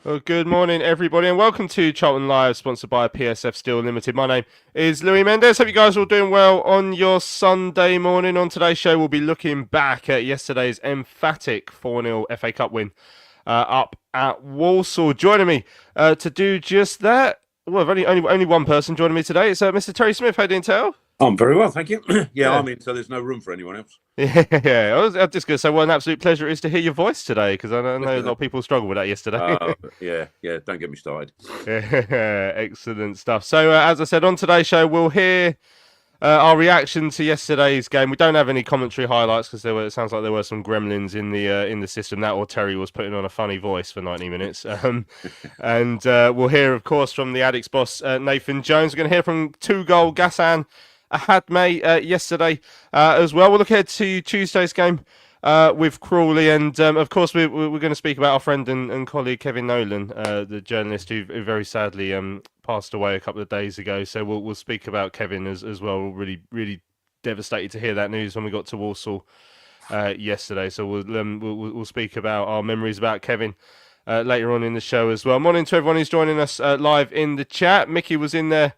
Well, good morning, everybody, and welcome to Charlton Live, sponsored by PSF Steel Limited. My name is Louis Mendes. Hope you guys are all doing well on your Sunday morning. On today's show, we'll be looking back at yesterday's emphatic 4-0 FA Cup win up at Walsall. Joining me to do just that, well, only one person joining me today. It's Mr. Terry Smith. How do you tell? I'm very well, thank you. yeah, I'm in, so there's no room for anyone else. Yeah. I was just going to say, what an absolute pleasure it is to hear your voice today, because I know a lot of people struggled with that yesterday. Yeah, don't get me started. Excellent stuff. So, as I said, on today's show, we'll hear our reaction to yesterday's game. We don't have any commentary highlights because it sounds like there were some gremlins in the system. That or Terry was putting on a funny voice for 90 minutes. And we'll hear, of course, from the Addicts boss, Nathan Jones. We're going to hear from two-goal Gassan Ahadme yesterday as well. We'll look ahead to Tuesday's game with Crawley, and of course we're going to speak about our friend and colleague Kevin Nolan, the journalist who very sadly passed away a couple of days ago. So we'll speak about Kevin as well. We're really devastated to hear that news when we got to Walsall yesterday. So we'll speak about our memories about Kevin later on in the show as well. Morning to everyone who's joining us live in the chat. Mickey was in there.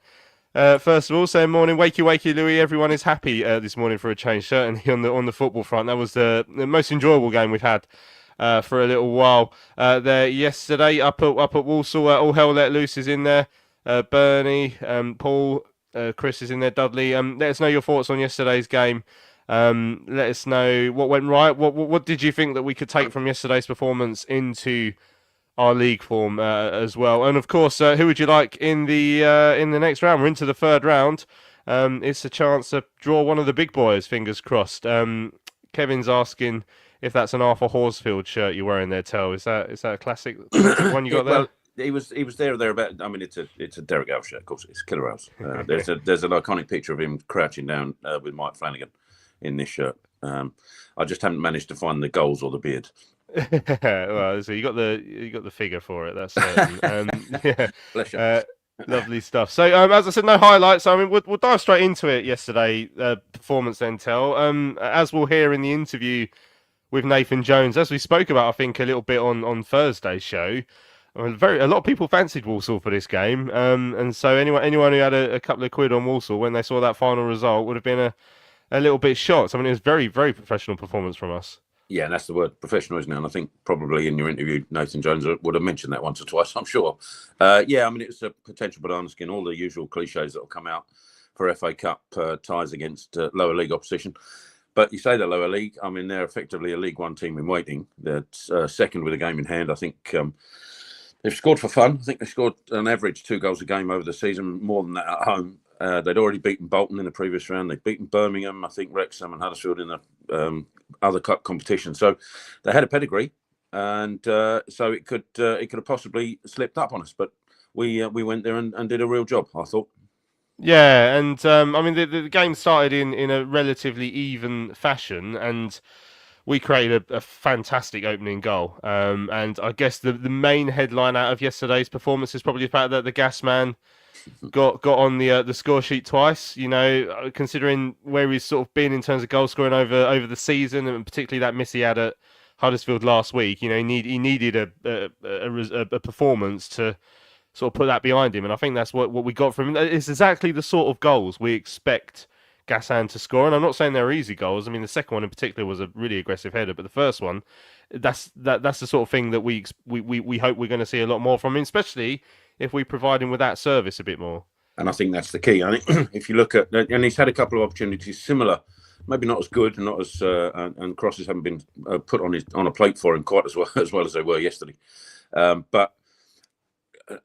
First of all, saying morning, wakey, Louis. Everyone is happy this morning for a change, certainly on the football front. That was the most enjoyable game we've had for a little while there yesterday up at Walsall. All hell let loose is in there. Bernie, Paul, Chris is in there. Dudley. Let us know your thoughts on yesterday's game. Let us know what went right. What did you think that we could take from yesterday's performance into our league form as well? And of course, who would you like in the next round? We're into the third round. It's a chance to draw one of the big boys, fingers crossed. Kevin's asking if that's an Arthur Horsfield shirt you're wearing there, Tel. Is that a classic one you got there? Well, he was there or thereabout. I mean, it's a Derek House shirt, of course. It's Killer House. There's an iconic picture of him crouching down with Mike Flanagan in this shirt. I just haven't managed to find the goals or the beard. Well, so you got the figure for it. That's certain. Yeah. Bless you. Lovely stuff. So, as I said, no highlights. I mean, we'll dive straight into it. Yesterday, performance then, Tel. As we'll hear in the interview with Nathan Jones, as we spoke about, I think a little bit on Thursday's show. I mean, a lot of people fancied Walsall for this game, and so anyone who had a couple of quid on Walsall when they saw that final result would have been a little bit shocked. I mean, it was very, very professional performance from us. Yeah, and that's the word, professional, isn't it? And I think probably in your interview, Nathan Jones would have mentioned that once or twice, I'm sure. Yeah, I mean, it's a potential banana skin, all the usual cliches that will come out for FA Cup ties against lower league opposition. But you say the lower league, I mean, they're effectively a League One team in waiting. They're second with a game in hand. I think they've scored for fun. I think they scored an average 2 goals a game over the season, more than that at home. They'd already beaten Bolton in the previous round. They'd beaten Birmingham, I think Wrexham and Huddersfield in the other cup competition. So they had a pedigree, and so it could have possibly slipped up on us. But we went there and did a real job, I thought. Yeah, and I mean the game started in a relatively even fashion, and we created a fantastic opening goal. And I guess the main headline out of yesterday's performance is probably the fact that the Gasman got on the score sheet twice. You know, considering where he's sort of been in terms of goal scoring over the season, and particularly that miss he had at Huddersfield last week. He needed a performance to sort of put that behind him, and I think that's what we got from him. It's exactly the sort of goals we expect Gassan to score, and I'm not saying they're easy goals. I mean, the second one in particular was a really aggressive header, but the first one, that's the sort of thing that we hope we're going to see a lot more from him, especially if we provide him with that service a bit more. And I think that's the key. I think if you look at, and he's had a couple of opportunities similar, maybe not as good, and not as, and crosses haven't been put on a plate for him quite as well as they were yesterday. But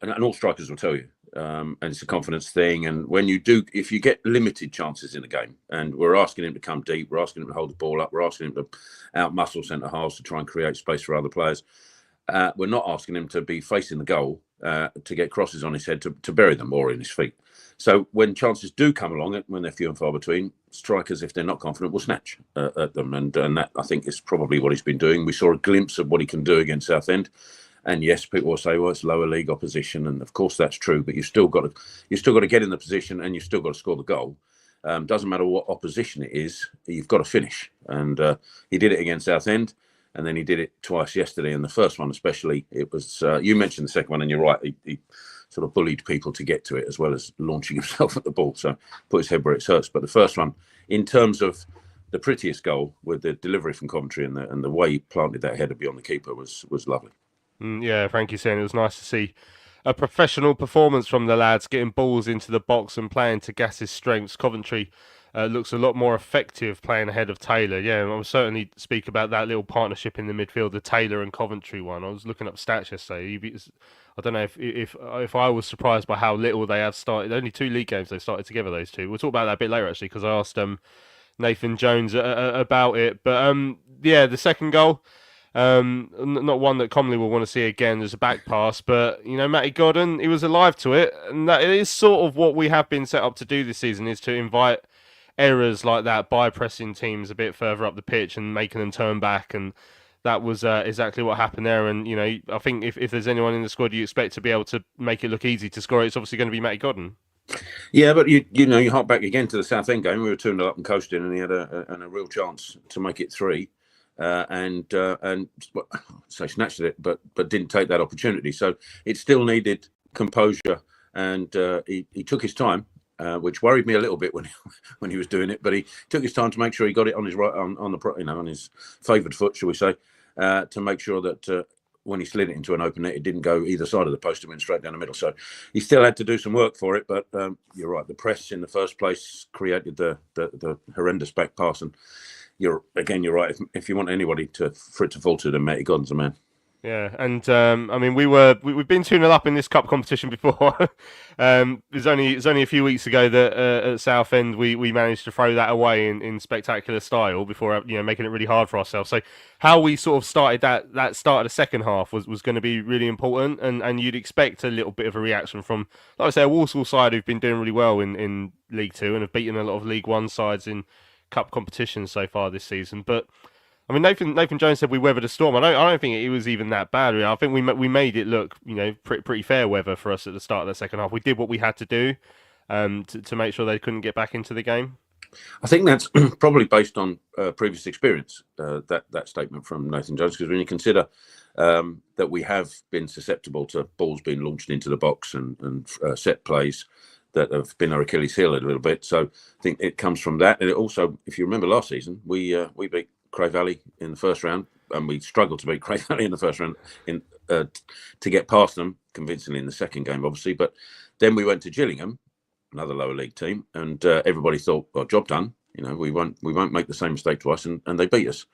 and all strikers will tell you, and it's a confidence thing. And if you get limited chances in the game, and we're asking him to come deep, we're asking him to hold the ball up, we're asking him to out-muscle centre halves to try and create space for other players. We're not asking him to be facing the goal to get crosses on his head to bury them or in his feet. So when chances do come along, when they're few and far between, strikers, if they're not confident, will snatch at them. And that, I think, is probably what he's been doing. We saw a glimpse of what he can do against Southend. And yes, people will say, well, it's lower league opposition. And of course, that's true. But you've still got to get in the position, and you've still got to score the goal. Doesn't matter what opposition it is, you've got to finish. And he did it against Southend. And then he did it twice yesterday. And the first one especially, it was, you mentioned the second one, and you're right, he sort of bullied people to get to it, as well as launching himself at the ball. So put his head where it hurts. But the first one, in terms of the prettiest goal, with the delivery from Coventry and the way he planted that header beyond the keeper, was lovely. Yeah, Frankie's saying it was nice to see a professional performance from the lads, getting balls into the box and playing to Gas's strengths. Coventry looks a lot more effective playing ahead of Taylor. Yeah, I'll certainly speak about that little partnership in the midfield, the Taylor and Coventry one. I was looking up stats yesterday. I don't know if I was surprised by how little they have started. Only 2 league games they've started together, those two. We'll talk about that a bit later, actually, because I asked Nathan Jones about it. But yeah, the second goal, not one that commonly we'll want to see again. There's a back pass, but Matty Godden, he was alive to it, and that is sort of what we have been set up to do this season, is to invite errors like that by pressing teams a bit further up the pitch and making them turn back, and that was exactly what happened there. And I think if there's anyone in the squad you expect to be able to make it look easy to score, it's obviously going to be Matty Godden. Yeah, but you hark back again to the Southend game. We were 2-0 up and coasting, and he had a real chance to make it 3. And so snatched it, but didn't take that opportunity. So it still needed composure, and he took his time, which worried me a little bit when he was doing it. But he took his time to make sure he got it on his right on his favoured foot, shall we say, to make sure that when he slid it into an open net, it didn't go either side of the post. It went straight down the middle. So he still had to do some work for it. But you're right, the press in the first place created the horrendous back pass. And you're right. If you want anybody for it to falter, then Matty Godden's a man. Yeah, and I mean, we've been 2-0 up in this cup competition before. It's only a few weeks ago that at Southend we managed to throw that away in spectacular style before making it really hard for ourselves. So how we sort of started that start of the second half was going to be really important, and you'd expect a little bit of a reaction from, like I say, a Walsall side who've been doing really well in League Two and have beaten a lot of League One sides in cup competitions so far this season. But I mean, Nathan Jones said we weathered a storm. I don't think it was even that bad. I think we made it look, pretty fair weather for us at the start of the second half. We did what we had to do to make sure they couldn't get back into the game. I think that's probably based on previous experience, that statement from Nathan Jones, because when you consider that we have been susceptible to balls being launched into the box and set plays that have been our Achilles heel a little bit. So I think it comes from that. And it also, if you remember last season, we beat Cray Valley in the first round, and we struggled to beat Cray Valley in the first round to get past them convincingly in the second game, obviously. But then we went to Gillingham, another lower league team, and everybody thought, well, job done. We won't make the same mistake twice, and they beat us.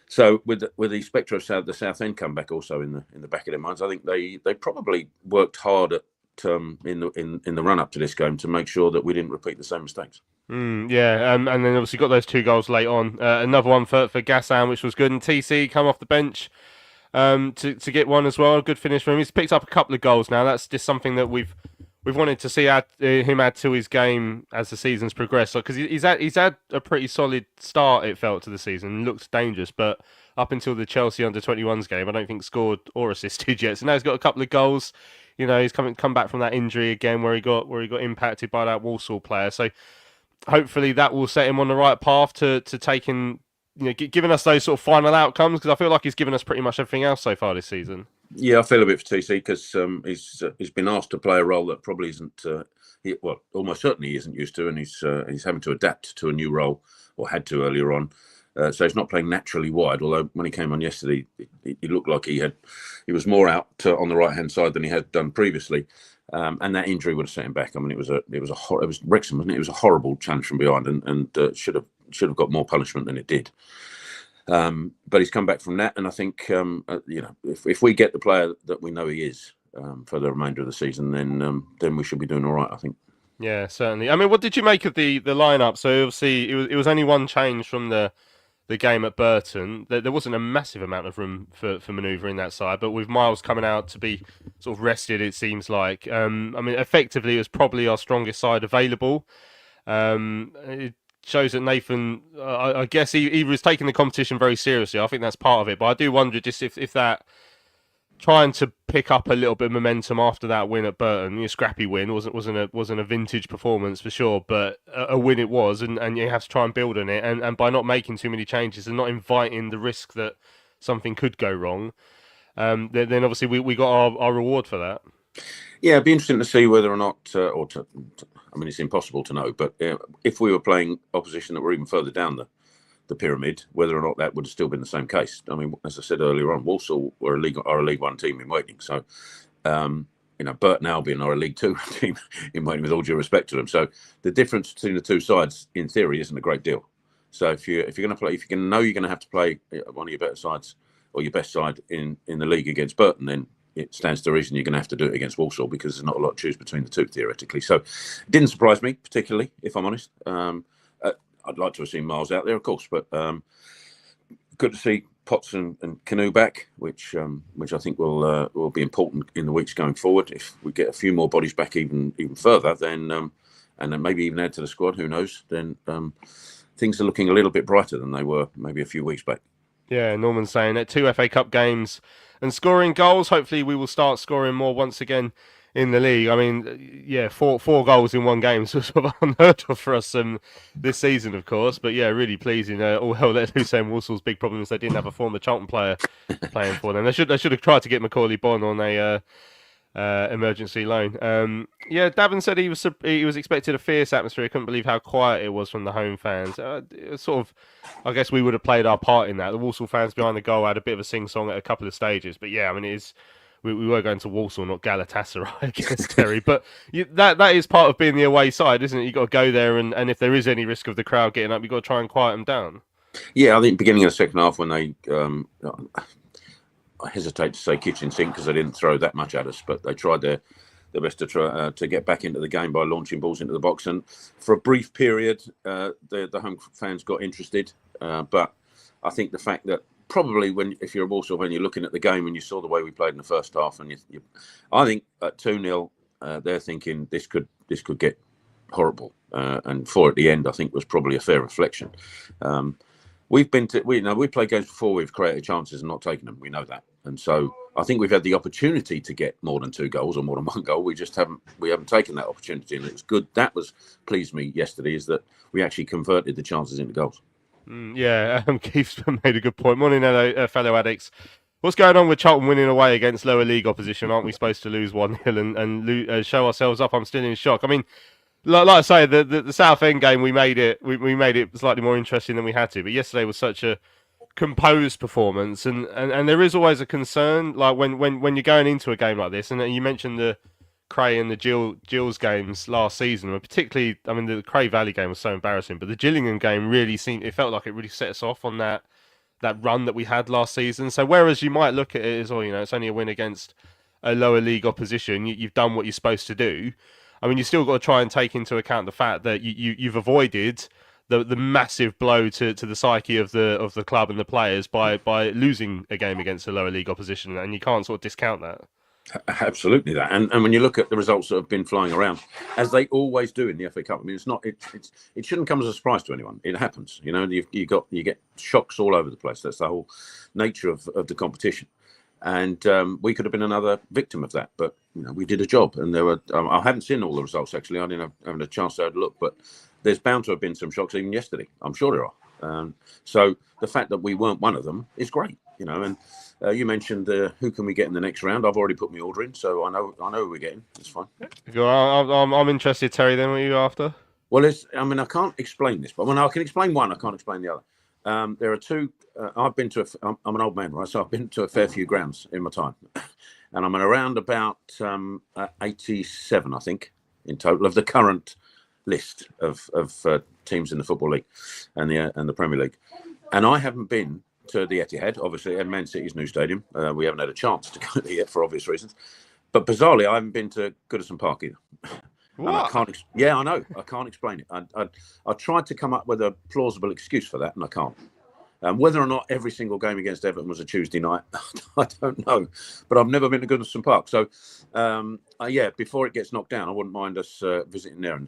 So with the spectre of the Southend comeback also in the back of their minds, I think they probably worked hard at in the run up to this game to make sure that we didn't repeat the same mistakes. Yeah, and then obviously got those 2 goals late on. Another one for Gassan, which was good. And TC come off the bench to get one as well. A good finish for him. He's picked up a couple of goals now. That's just something that we've wanted to see him add to his game as the season's progressed. Because he's had a pretty solid start, it felt, to the season. Looked dangerous, but up until the Chelsea under-21s game, I don't think scored or assisted yet. So now he's got a couple of goals. He's come back from that injury again where he got impacted by that Walsall player. So hopefully that will set him on the right path to taking giving us those sort of final outcomes? Because I feel like he's given us pretty much everything else so far this season. Yeah, I feel a bit for TC because he's been asked to play a role that probably isn't, almost certainly he isn't used to, and he's having to adapt to a new role, or had to earlier on. So he's not playing naturally wide. Although when he came on yesterday, he looked like he was more out on the right hand side than he had done previously. And that injury would have set him back. I mean, it was Wrexham, wasn't it? It was a horrible challenge from behind, and should have got more punishment than it did. But he's come back from that, and I think if we get the player that we know he is for the remainder of the season, then we should be doing all right, I think. Yeah, certainly. I mean, what did you make of the lineup? So obviously it was only one change from the game at Burton. There wasn't a massive amount of room for manoeuvre in that side, but with Miles coming out to be sort of rested, it seems like. I mean, effectively, it was probably our strongest side available. It shows that Nathan, I guess he was taking the competition very seriously. I think that's part of it, but I do wonder just if that trying to pick up a little bit of momentum after that win at Burton, a scrappy win, wasn't a vintage performance for sure, but a win it was, and you have to try and build on it, and by not making too many changes and not inviting the risk that something could go wrong, then obviously we got our reward for that. Yeah, it'd be interesting to see whether or not, I mean, it's impossible to know, but if we were playing opposition that were even further down the pyramid, whether or not that would have still been the same case. I mean, as I said earlier on, Walsall are a League One team in waiting. So, Burton Albion are a League Two team in waiting, with all due respect to them. So the difference between the two sides, in theory, isn't a great deal. So if you're going to play, if you know you're going to have to play one of your better sides or your best side in the league against Burton, then it stands to reason you're going to have to do it against Walsall, because there's not a lot to choose between the two, theoretically. So it didn't surprise me particularly, if I'm honest. I'd like to have seen Miles out there, of course, but good to see Potts and Canoe back, which I think will be important in the weeks going forward. If we get a few more bodies back even further, then and then maybe even add to the squad, who knows? Then things are looking a little bit brighter than they were maybe a few weeks back. Yeah, Norman's saying that 2 FA Cup games and scoring goals. Hopefully, we will start scoring more once again in the league. I mean, yeah, four goals in one game is sort of unheard of for us this season, of course. But yeah, really pleasing. All hell let loose saying Walsall's big problem is they didn't have a former Charlton player playing for them. They should have tried to get Macaulay Bonne on a emergency loan. Davin said he was expecting a fierce atmosphere. He couldn't believe how quiet it was from the home fans. It was sort of, I guess we would have played our part in that. The Walsall fans behind the goal had a bit of a sing-song at a couple of stages. But yeah, I mean, it is. We were going to Walsall, not Galatasaray, I guess, Terry. But that is part of being the away side, isn't it? You've got to go there, and if there is any risk of the crowd getting up, you've got to try and quiet them down. Yeah, I think beginning of the second half when they, I hesitate to say kitchen sink because they didn't throw that much at us, but they tried their best to try to get back into the game by launching balls into the box. And for a brief period, the home fans got interested. But I think the fact that probably if you're a Walsall, when you're looking at the game and you saw the way we played in the first half, and I think at 2-0, they're thinking this could get horrible. And 4 at the end, I think, was probably a fair reflection. We played games before we've created chances and not taken them. We know that, and so I think we've had the opportunity to get more than 2 goals or more than 1 goal. We just haven't taken that opportunity, and it was good. That pleased me yesterday, is that we actually converted the chances into goals. Keith's made a good point. Morning, fellow addicts. What's going on with Charlton winning away against lower league opposition? Aren't we supposed to lose 1-0 and show ourselves up? I'm still in shock. I mean, like I say, the Southend game, we made it slightly more interesting than we had to. But yesterday was such a composed performance, and there is always a concern, like when you're going into a game like this. And you mentioned the Cray and the Gills games last season, particularly, I mean, the Cray Valley game was so embarrassing, but the Gillingham game it felt like it really set us off on that run that we had last season. So whereas you might look at it as, it's only a win against a lower league opposition, you've done what you're supposed to do. I mean, you still got to try and take into account the fact that you've avoided the massive blow to the psyche of the club and the players by losing a game against a lower league opposition, and you can't sort of discount that. Absolutely that, and when you look at the results that have been flying around, as they always do in the FA Cup, I mean, it shouldn't come as a surprise to anyone. It happens, you get shocks all over the place. That's the whole nature of the competition, and we could have been another victim of that. But we did a job, and there were. I haven't seen all the results actually. I didn't have a chance to have a look, but there's bound to have been some shocks even yesterday. I'm sure there are. So the fact that we weren't one of them is great, you know. And you mentioned who can we get in the next round. I've already put my order in, so I know who we're getting. It's fine. I'm interested, Terry. Then what are you after? Well, I can't explain this, but I can explain one, I can't explain the other. There are two. I've been to. I'm an old man, right? So I've been to a fair few grounds in my time, and I'm around about 87, I think, in total of the current list of teams in the Football League and the Premier League. And I haven't been to the Etihad, obviously, at Man City's new stadium. We haven't had a chance to go there yet for obvious reasons. But bizarrely, I haven't been to Goodison Park either. What? Yeah, I know. I can't explain it. I tried to come up with a plausible excuse for that, and I can't. Whether or not every single game against Everton was a Tuesday night, I don't know. But I've never been to Goodison Park. So, before it gets knocked down, I wouldn't mind us visiting there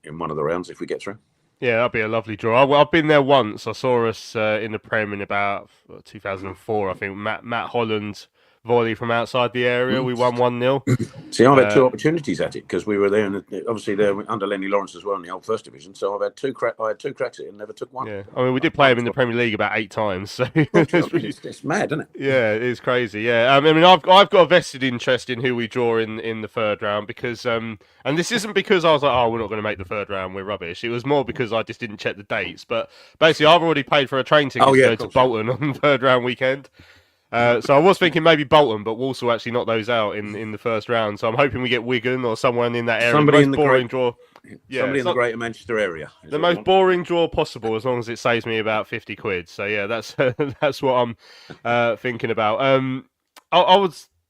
in one of the rounds if we get through. Yeah, that'd be a lovely draw. I've been there once. I saw us in the Prem in about 2004, I think. Matt Holland volley from outside the area. We won 1-0. See, I've had two opportunities at it because we were there, and obviously there under Lenny Lawrence as well in the old First Division. So I had two cracks at it and never took one. Yeah, I mean we did play him in the Premier League about 8 times. So it's mad, isn't it? Yeah, it is crazy. Yeah, I mean I've got a vested interest in who we draw in the third round because and this isn't because I was like, oh, we're not going to make the third round, we're rubbish. It was more because I just didn't check the dates. But basically, I've already paid for a train ticket to go to Bolton on the third round weekend. So I was thinking maybe Bolton, but Walsall actually knocked those out in the first round. So I'm hoping we get Wigan or someone in that area. Somebody in the boring draw. Yeah, somebody in the Greater Manchester area. The most boring draw possible, as long as it saves me about 50 quid. So yeah, that's that's what I'm thinking about.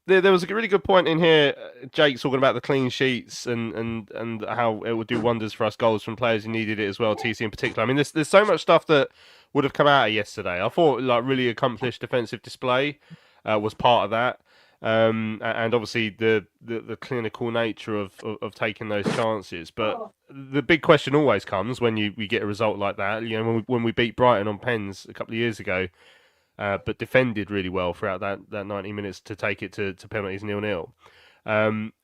There was a really good point in here. Jake's talking about the clean sheets and how it would do wonders for us goals from players who needed it as well. TC in particular. I mean, there's so much stuff that would have come out of yesterday. I thought like really accomplished defensive display was part of that, and obviously the clinical nature of taking those chances. But the big question always comes when we get a result like that. You know, when we beat Brighton on pens a couple of years ago. But defended really well throughout that 90 minutes to take it to penalties 0-0.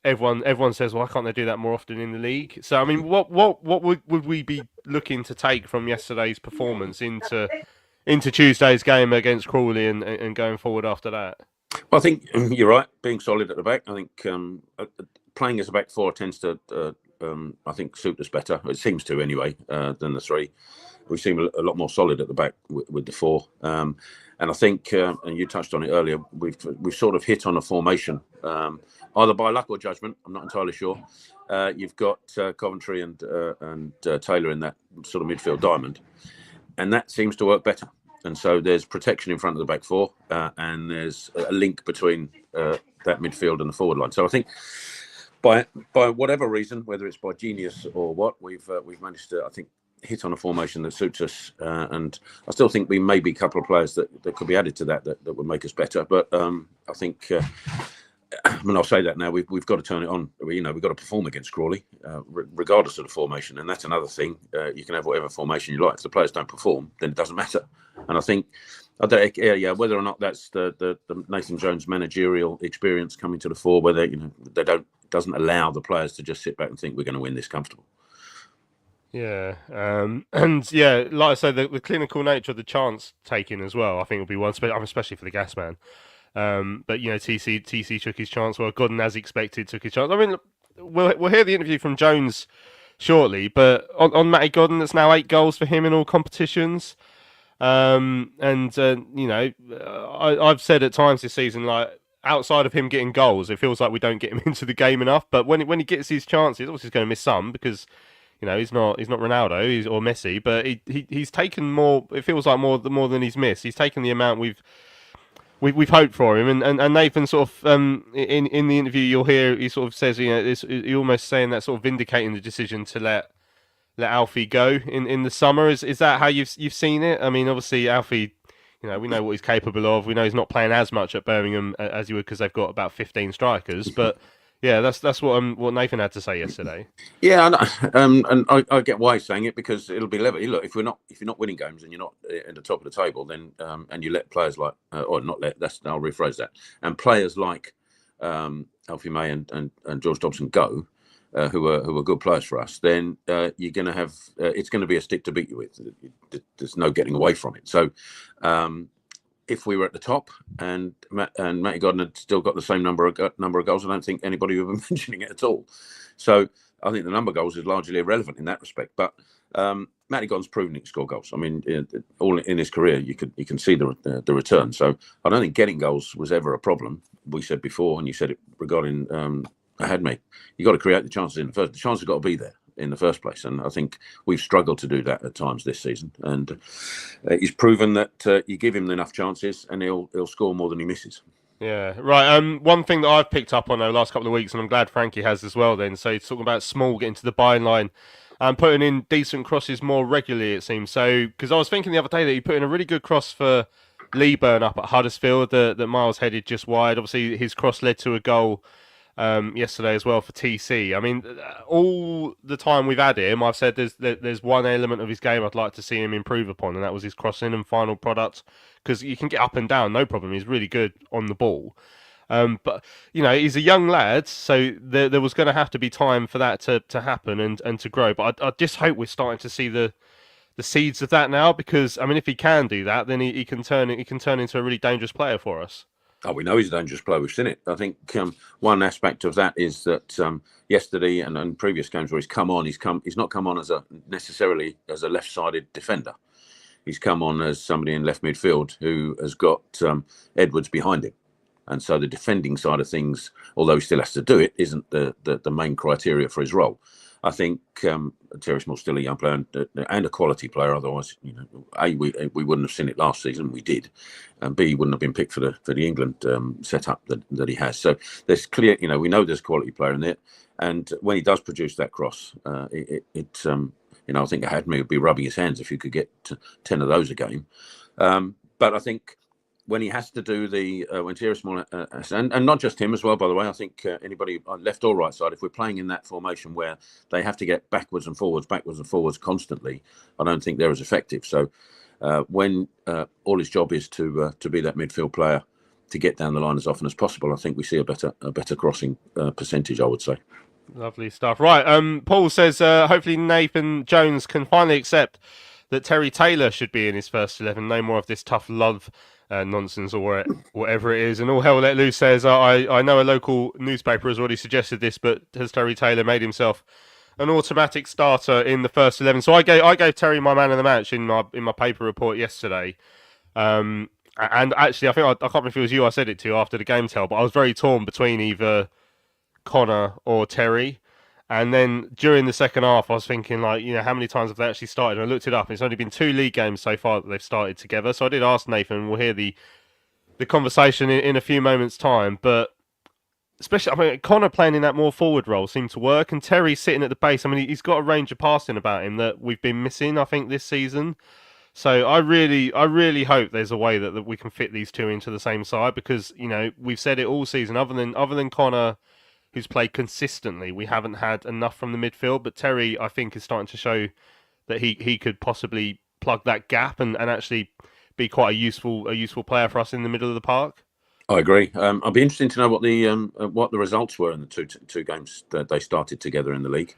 Everyone says, well, why can't they do that more often in the league? So, I mean, what would we be looking to take from yesterday's performance into Tuesday's game against Crawley and going forward after that? Well, I think you're right. Being solid at the back, I think playing as a back four tends to, I think, suit us better. It seems to anyway than the three. We seem a lot more solid at the back with the four. And I think, and you touched on it earlier, we've sort of hit on a formation, either by luck or judgment. I'm not entirely sure. You've got Coventry and Taylor in that sort of midfield diamond, and that seems to work better. And so there's protection in front of the back four, and there's a link between that midfield and the forward line. So I think by whatever reason, whether it's by genius or what, we've managed to, I think, hit on a formation that suits us, and I still think we may be a couple of players that could be added to that would make us better. But I think, I mean, I'll say that now. We've got to turn it on. We've got to perform against Crawley, regardless of the formation, and that's another thing. You can have whatever formation you like. If the players don't perform, then it doesn't matter. And I think, whether or not that's the Nathan Jones managerial experience coming to the fore, whether doesn't allow the players to just sit back and think we're going to win this comfortable. Yeah, and yeah, like I said, the clinical nature of the chance taking as well, I think will be one, especially for the Gasman. But TC took his chance. Well, Godden, as expected, took his chance. I mean, we'll hear the interview from Jones shortly, but on Matty Godden, that's now 8 goals for him in all competitions. I've said at times this season, like, outside of him getting goals, it feels like we don't get him into the game enough. But when he gets his chances, obviously he's going to miss some because he's not Ronaldo or Messi, but he's taken more. It feels like more than he's missed. He's taken the amount we've hoped for him, and Nathan sort of in the interview you'll hear he sort of says he's almost saying that sort of vindicating the decision to let Alfie go in the summer. Is that how you've seen it? I mean, obviously Alfie, we know what he's capable of. We know he's not playing as much at Birmingham as he would because they've got about 15 strikers, but. Yeah, that's what Nathan had to say yesterday. Yeah, and I get why he's saying it because it'll be level. Look, if you're not winning games and you're not at the top of the table, then and you let players like or not let I'll rephrase that, and players like Alfie May and George Dobson go, who are good players for us, then you're going to have it's going to be a stick to beat you with. There's no getting away from it. So if we were at the top and Matty Godden had still got the same number of goals, I don't think anybody would be mentioning it at all. So I think the number of goals is largely irrelevant in that respect. But Matty Godden's proven he can score goals. I mean, all in his career, you can see the return. So I don't think getting goals was ever a problem. We said before, and you said it regarding Ahadme, you got to create the chances in the first. The chances have got to be there in the first place, and I think we've struggled to do that at times this season. And he's proven that you give him enough chances, and he'll score more than he misses. Yeah, right. One thing that I've picked up on over the last couple of weeks, and I'm glad Frankie has as well. Then, so he's talking about Small getting to the byline and putting in decent crosses more regularly. It seems so, because I was thinking the other day that he put in a really good cross for Leeburn up at Huddersfield that Miles headed just wide. Obviously, his cross led to a goal yesterday as well for TC. I mean, all the time we've had him, I've said there's one element of his game I'd like to see him improve upon, and that was his crossing and final product. Because you can get up and down, no problem. He's really good on the ball. But, you know, he's a young lad, so there was going to have to be time for that to happen and to grow. But I just hope we're starting to see the seeds of that now, because, I mean, if he can do that, then he can turn into a really dangerous player for us. Oh, we know he's a dangerous player. We've seen it. I think one aspect of that is that yesterday and previous games where he's not come on necessarily as a left-sided defender. He's come on as somebody in left midfield who has got Edwards behind him. And so the defending side of things, although he still has to do it, isn't the main criteria for his role. I think Terry Small's still a young player and a quality player. Otherwise, you know, A, we wouldn't have seen it last season. We did, and B, he wouldn't have been picked for the England setup that he has. So there's clear, you know, we know there's a quality player in there, and when he does produce that cross, you know, I think Ahadme would be rubbing his hands if you could get 10 of those a game. But I think when he has to do when Terry Small, and not just him as well, by the way, I think anybody on left or right side, if we're playing in that formation where they have to get backwards and forwards constantly, I don't think they're as effective. So when all his job is to be that midfield player, to get down the line as often as possible, I think we see a better crossing percentage, I would say. Lovely stuff. Right, Paul says hopefully Nathan Jones can finally accept that Terry Taylor should be in his first 11. No more of this tough love nonsense or whatever it is. And all hell let loose says, I know a local newspaper has already suggested this, but has Terry Taylor made himself an automatic starter in the first 11? So I gave Terry my man of the match in my paper report yesterday. And actually, I can't remember if it was you I said it to after the game tell, but I was very torn between either Connor or Terry. And then during the second half, I was thinking, like, you know, how many times have they actually started? And I looked it up. And it's only been 2 league games so far that they've started together. So I did ask Nathan. We'll hear the conversation in a few moments' time. But especially, I mean, Connor playing in that more forward role seemed to work. And Terry sitting at the base. I mean, he's got a range of passing about him that we've been missing, I think, this season. So I really hope there's a way that we can fit these two into the same side, because, you know, we've said it all season. Other than Connor, who's played consistently, we haven't had enough from the midfield. But Terry, I think, is starting to show that he could possibly plug that gap and actually be quite a useful player for us in the middle of the park. I agree. I'd be interested to know what the results were in the two games that they started together in the league.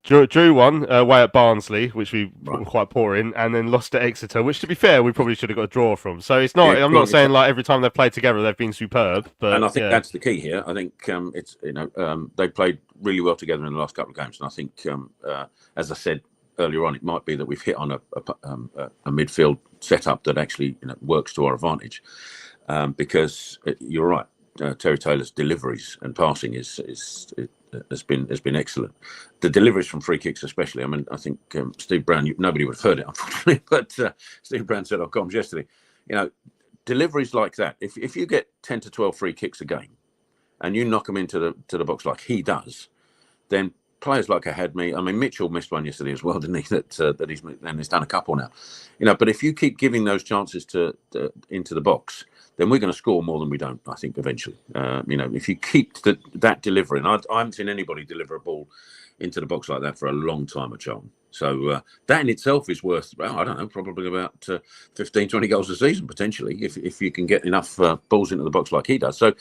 Drew one away at Barnsley, which we were quite poor in, and then lost at Exeter, which, to be fair, we probably should have got a draw from. So it's not. I'm not saying like every time they've played together they've been superb, but and I think that's the key here. I think it's they played really well together in the last couple of games, and I think as I said earlier on, it might be that we've hit on a midfield setup that actually works to our advantage. Because you're right, Terry Taylor's deliveries and passing has been excellent. The deliveries from free kicks, especially. I mean, I think Steve Brown. Nobody would have heard it, unfortunately, but Steve Brown said on comms yesterday. Deliveries like that. If you get 10 to 12 free kicks a game, and you knock them into the box like he does, then players like Ahadme. I mean, Mitchell missed one yesterday as well, didn't he? That he's done a couple now. But if you keep giving those chances into the box, then we're going to score more than we don't, I think, eventually. If you keep that delivery, and I haven't seen anybody deliver a ball into the box like that for a long time at Charlton. So that in itself is worth, I don't know, probably about 15, 20 goals a season, potentially, if you can get enough balls into the box like he does. So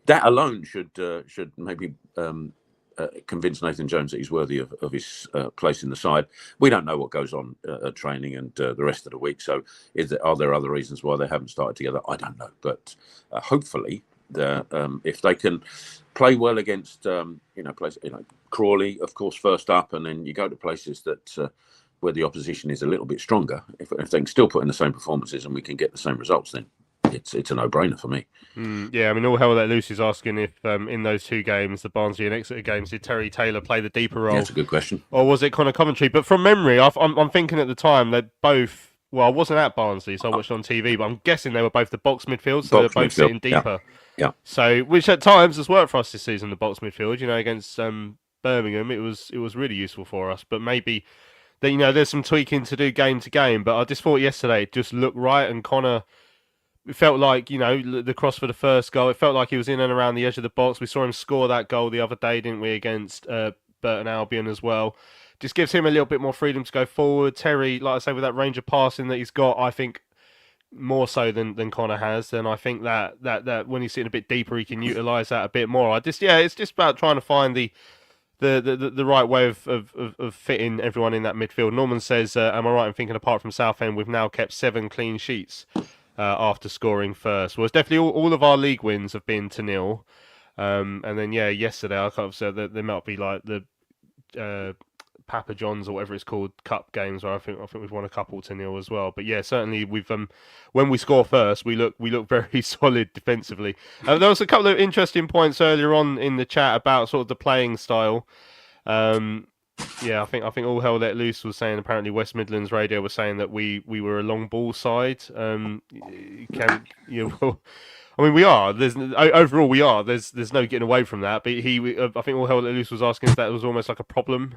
that alone should maybe convince Nathan Jones that he's worthy of his place in the side. We don't know what goes on at training and the rest of the week. So are there other reasons why they haven't started together? I don't know. But hopefully, if they can play well against, Crawley, of course, first up, and then you go to places that where the opposition is a little bit stronger, if they can still put in the same performances and we can get the same results, then it's a no-brainer for me. Yeah, I mean, all hell that Luce is asking if in those two games, the Barnsley and Exeter games, did Terry Taylor play the deeper role? That's a good question. Or was it Connor Coventry? But from memory, I'm thinking at the time they both. Well, I wasn't at Barnsley, so I watched on TV, but I'm guessing they were both the box midfield, so they're both sitting deeper. Yeah. So, which at times has worked for us this season, the box midfield. Against Birmingham, it was really useful for us. But maybe there's some tweaking to do game to game. But I just thought yesterday it just looked right, and Connor. It felt like, the cross for the first goal, it felt like he was in and around the edge of the box. We saw him score that goal the other day, didn't we, against Burton Albion as well. Just gives him a little bit more freedom to go forward. Terry, like I say, with that range of passing that he's got, I think more so than Connor has. And I think that when he's sitting a bit deeper, he can utilise that a bit more. It's just about trying to find the right way of fitting everyone in that midfield. Norman says, am I right in thinking apart from Southend, we've now kept 7 clean sheets after scoring first? Well, it's definitely all of our league wins have been to 0. And then, yesterday I kind of said that there might be like the Papa John's or whatever it's called cup games where I think we've won a couple to 0 as well. But yeah, certainly we've when we score first, we look very solid defensively. There was a couple of interesting points earlier on in the chat about sort of the playing style. I think all hell let loose was saying apparently West Midlands radio was saying that we were a long ball side. I mean, we are. Overall we are. There's no getting away from that. But I think all hell let loose was asking if that was almost like a problem.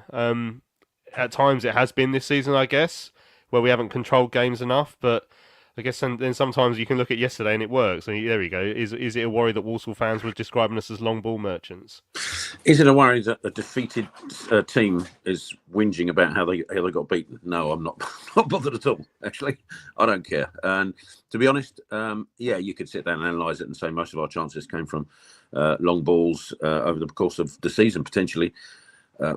At times it has been this season, I guess, where we haven't controlled games enough. But I guess then sometimes you can look at yesterday and it works. I mean, there we go. Is it a worry that Walsall fans were describing us as long ball merchants? Is it a worry that a defeated team is whinging about how they got beaten? No, I'm not bothered at all. Actually, I don't care. And to be honest, you could sit down and analyse it and say most of our chances came from long balls over the course of the season potentially.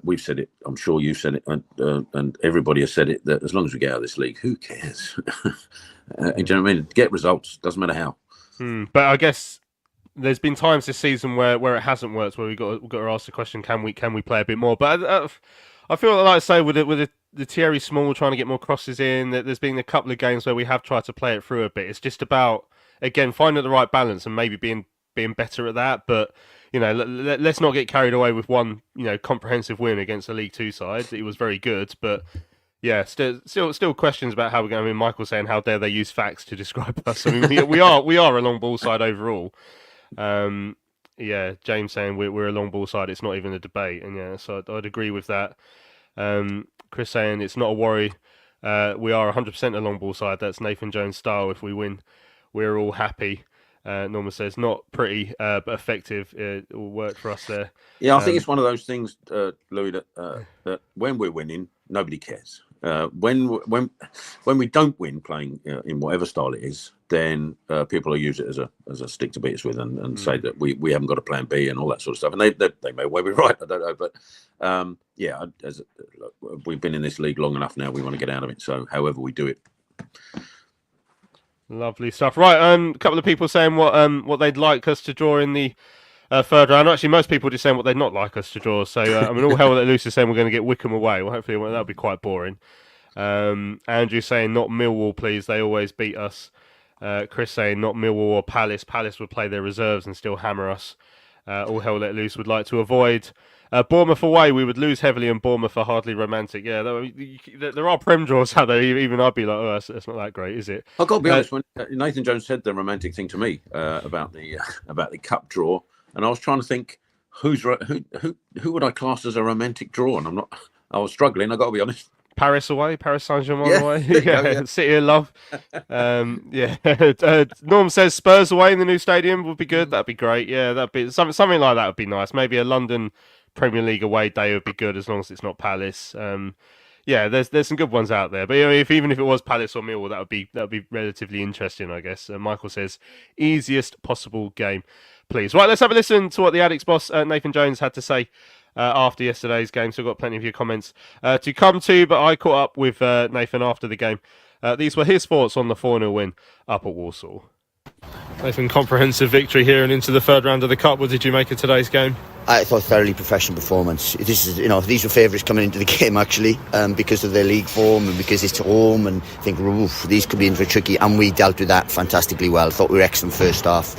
We've said it. I'm sure you've said it, and everybody has said it. That as long as we get out of this league, who cares? You know what I mean? Get results. Doesn't matter how. But I guess there's been times this season where it hasn't worked, where we've got to ask the question: Can we play a bit more? But I feel like I say with the Thierry Small trying to get more crosses in, that there's been a couple of games where we have tried to play it through a bit. It's just about again finding the right balance and maybe being better at that, but. Let's not get carried away with one, comprehensive win against a League Two side. It was very good, but yeah, still questions about how we're going. I mean, Michael saying how dare they use facts to describe us. I mean, we are a long ball side overall. James saying we're a long ball side. It's not even a debate, and so I'd agree with that. Chris saying it's not a worry. We are 100% a long ball side. That's Nathan Jones style. If we win, we're all happy. Norma says not pretty, but effective. It will work for us there. Yeah, I think it's one of those things, Louis, that when we're winning, nobody cares. When we don't win, playing in whatever style it is, then people will use it as a stick to beat us with and say that we haven't got a plan B and all that sort of stuff. And they may well be right. I don't know, but look, we've been in this league long enough now. We want to get out of it. So however we do it. Lovely stuff. Right, a couple of people saying what they'd like us to draw in the third round. Actually, most people just saying what they'd not like us to draw. So, all hell that Luce is saying we're going to get Wickham away. Well, hopefully that'll be quite boring. Andrew saying not Millwall, please. They always beat us. Chris saying not Millwall or Palace. Palace would play their reserves and still hammer us. All hell let loose would like to avoid. Bournemouth away, we would lose heavily, and Bournemouth are hardly romantic. Yeah, there are Prem draws out there. Even I'd be like, oh, that's not that great, is it? I've got to be honest. When Nathan Jones said the romantic thing to me about the cup draw, and I was trying to think who would I class as a romantic draw, and I was struggling. I've got to be honest. Paris away, Paris Saint-Germain away. Yeah. City of Love. Norm says Spurs away in the new stadium would be good. That'd be great. Yeah, that'd be something like that would be nice. Maybe a London Premier League away day would be good as long as it's not Palace. There's some good ones out there. But even if it was Palace or Millwall, that would be relatively interesting, I guess. Michael says easiest possible game, please. Right, let's have a listen to what the Addicts boss Nathan Jones had to say after yesterday's game, so I've got plenty of your comments to come to, but I caught up with Nathan after the game. These were his thoughts on the 4-0 win up at Walsall. Nathan, comprehensive victory here and into the third round of the Cup. What did you make of today's game? I thought thoroughly professional performance. This is, these were favourites coming into the game actually, because of their league form and because it's home, and I think these could be in for tricky, and we dealt with that fantastically well. I thought we were excellent first half.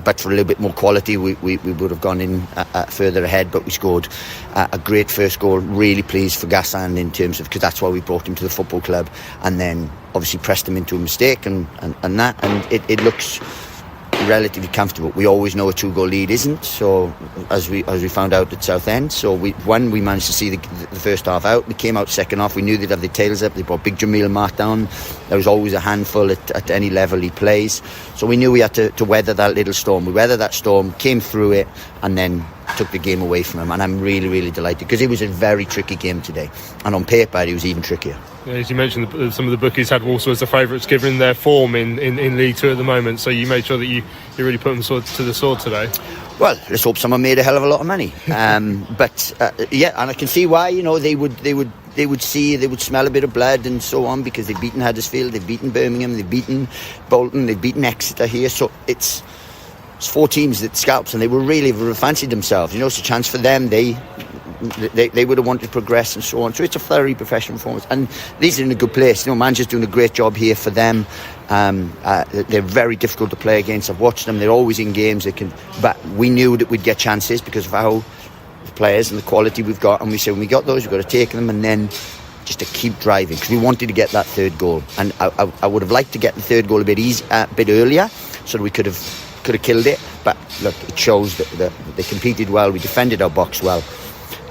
But for a little bit more quality, we would have gone in further ahead, but we scored a great first goal. Really pleased for Gassan in terms of, because that's why we brought him to the football club, and then obviously pressed him into a mistake and it looks relatively comfortable. We always know a 2-goal lead isn't, so as we found out at Southend. So when we managed to see the first half out, we came out second half, we knew they'd have their tails up. They brought Big Jamil Mark down. There was always a handful at any level he plays, so we knew we had to weather that little storm. We weathered that storm, came through it, and then took the game away from him, and I'm really, really delighted, because it was a very tricky game today, and on paper it was even trickier. Yeah, as you mentioned, some of the bookies had Walsall as the favourites given their form in League 2 at the moment, so you made sure that you really put them to the sword today. Well, let's hope someone made a hell of a lot of money. But yeah, and I can see why. They would smell a bit of blood and so on, because they've beaten Huddersfield, they've beaten Birmingham, they've beaten Bolton, they've beaten Exeter here. So it's 4 teams that scalps, and they were really fancied themselves. It's a chance for them. They would have wanted to progress and so on. So it's a thoroughly professional performance, and these are in a good place. Manchester's doing a great job here for them. They're very difficult to play against. I've watched them. They're always in games. But we knew that we'd get chances because of how the players and the quality we've got. And we said when we got those, we've got to take them, and then just to keep driving, because we wanted to get that third goal. And I would have liked to get the third goal a bit earlier, so that we could have killed it. But look, it shows that they competed well. We defended our box well.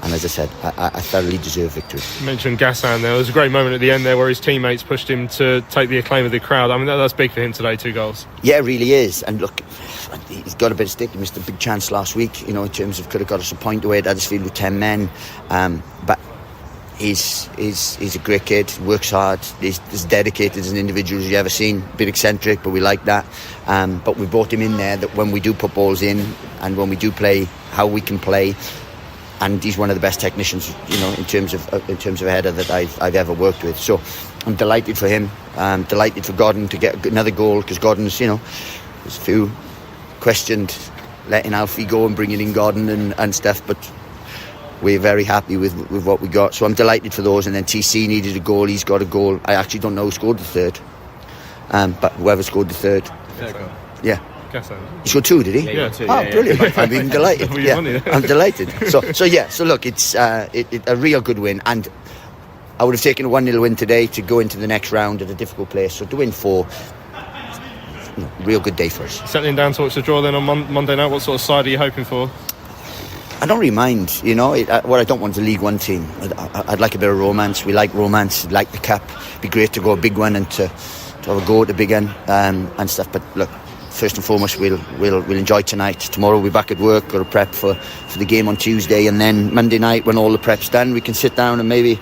And as I said, I thoroughly deserve victory. You mentioned Gassan there. There was a great moment at the end there where his teammates pushed him to take the acclaim of the crowd. I mean, that's big for him today, 2 goals. Yeah, it really is. And look, he's got a bit of stick. He missed a big chance last week, in terms of could have got us a point away at Huddersfield with 10 men. But he's a great kid, works hard, he's as dedicated as an individual as you've ever seen. A bit eccentric, but we like that. But we brought him in there that when we do put balls in, and when we do play how we can play, and he's one of the best technicians, in terms of a header that I've ever worked with. So I'm delighted for him. I'm delighted for Gordon to get another goal, because Gordon's, there's a few questioned letting Alfie go and bringing in Gordon and stuff, but we're very happy with what we got. So I'm delighted for those. And then TC needed a goal. He's got a goal. I actually don't know who scored the third, but whoever scored the third, yeah. He scored 2, did he? Yeah, 2. Brilliant. I'm even delighted. I'm delighted. So look, it's a real good win, and I would have taken a 1-0 win today to go into the next round at a difficult place. So to win 4, real good day for us. Settling down to watch the draw then on Monday night, what sort of side are you hoping for? I don't really mind, what I don't want is a League 1 team. I'd like a bit of romance. We like romance, like the Cup. It'd be great to go a big one and to have a go at the big one and stuff. But look, first and foremost, we'll enjoy tonight. Tomorrow we'll be back at work, got to prep for the game on Tuesday, and then Monday night, when all the prep's done, we can sit down and maybe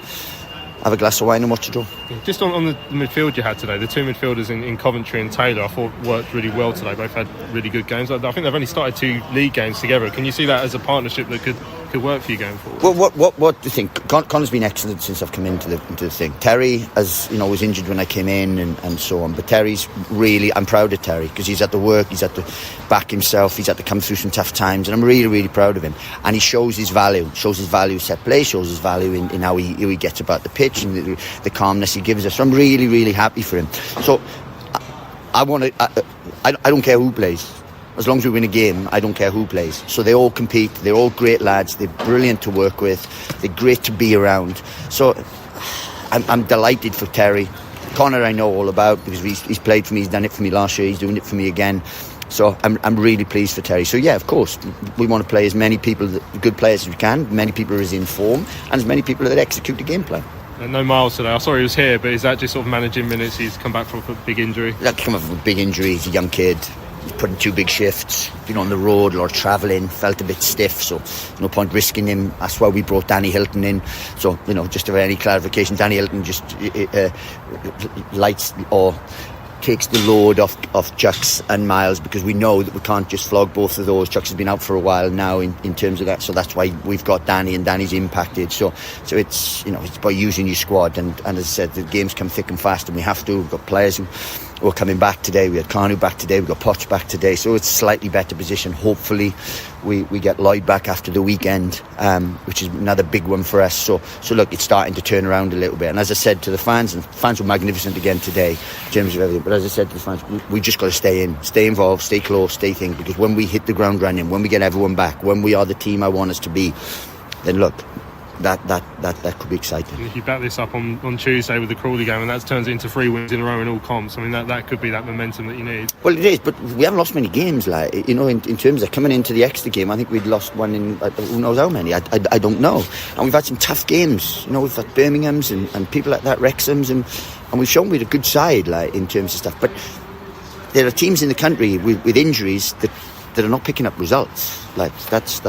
have a glass of wine and watch the draw. Just on the midfield you had today, the 2 midfielders in Coventry and Taylor, I thought worked really well today. Both had really good games. I think they've only started 2 league games together. Can you see that as a partnership that could work for you going forward? Well, what do you think? Connor's been excellent since I've come into the thing. Terry, was injured when I came in and so on. But Terry's really, I'm proud of Terry, because he's had to work, he's had to back himself, he's had to come through some tough times, and I'm really, really proud of him. And he shows his value set play, shows his value in how he gets about the pitch and the calmness he gives us. So I'm really, really happy for him. So I don't care who plays. As long as we win a game, I don't care who plays. So they all compete. They're all great lads. They're brilliant to work with. They're great to be around. So I'm delighted for Terry. Connor I know all about, because he's played for me. He's done it for me last year. He's doing it for me again. So I'm really pleased for Terry. So yeah, of course, we want to play as many people, good players as we can, many people who are in form, and as many people that execute the game plan. No Miles today. I saw he was here, but is that just sort of managing minutes? He's come back from a big injury. He's come back from a big injury. He's a young kid. He's put in 2 big shifts. Been on the road or travelling. Felt a bit stiff, so no point risking him. That's why we brought Danny Hilton in. So just to have any clarification, Danny Hilton just lights or takes the load off Chucks and Miles, because we know that we can't just flog both of those. Chucks has been out for a while now in terms of that, so that's why we've got Danny, and Danny's impacted. So it's, you know, it's by using your squad, and as I said, the games come thick and fast, and we have to. We've got players who are coming back today. We had Carnu back today. We've got Potts back today, so it's a slightly better position. Hopefully we get Lloyd back after the weekend, which is another big one for us. So look, it's starting to turn around a little bit. And as I said to the fans, and fans were magnificent again today in terms of everything, but as I said to the fans, we just got to stay involved, stay close, stay thinking, because when we hit the ground running, when we get everyone back, when we are the team I want us to be, then look, that could be exciting. If you back this up on Tuesday with the Crawley game, and that turns into 3 wins in a row in all comps, I mean, that could be that momentum that you need. Well, it is, but we haven't lost many games, like, you know, in terms of coming into the Exeter game. I think we'd lost one in who knows how many. I don't know. And we've had some tough games, you know. We've had Birmingham's and people like that, Wrexham's, and we've shown we're a good side, like, in terms of stuff. But there are teams in the country with injuries that are not picking up results. Like, that's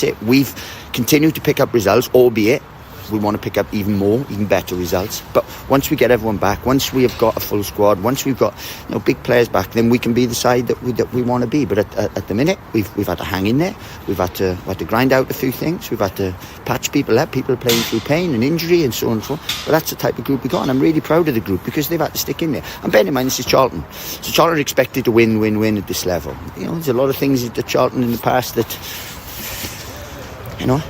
it. We've continued to pick up results, albeit we want to pick up even more, even better results. But once we get everyone back, once we have got a full squad, once we've got, you know, big players back, then we can be the side that we want to be. But at the minute, we've had to hang in there. We've had to grind out a few things. We've had to patch people up. People are playing through pain and injury and so on and so on. But that's the type of group we got, and I'm really proud of the group because they've had to stick in there. And bear in mind, this is Charlton. So Charlton are expected to win at this level. You know, there's a lot of things at Charlton in the past that, you know,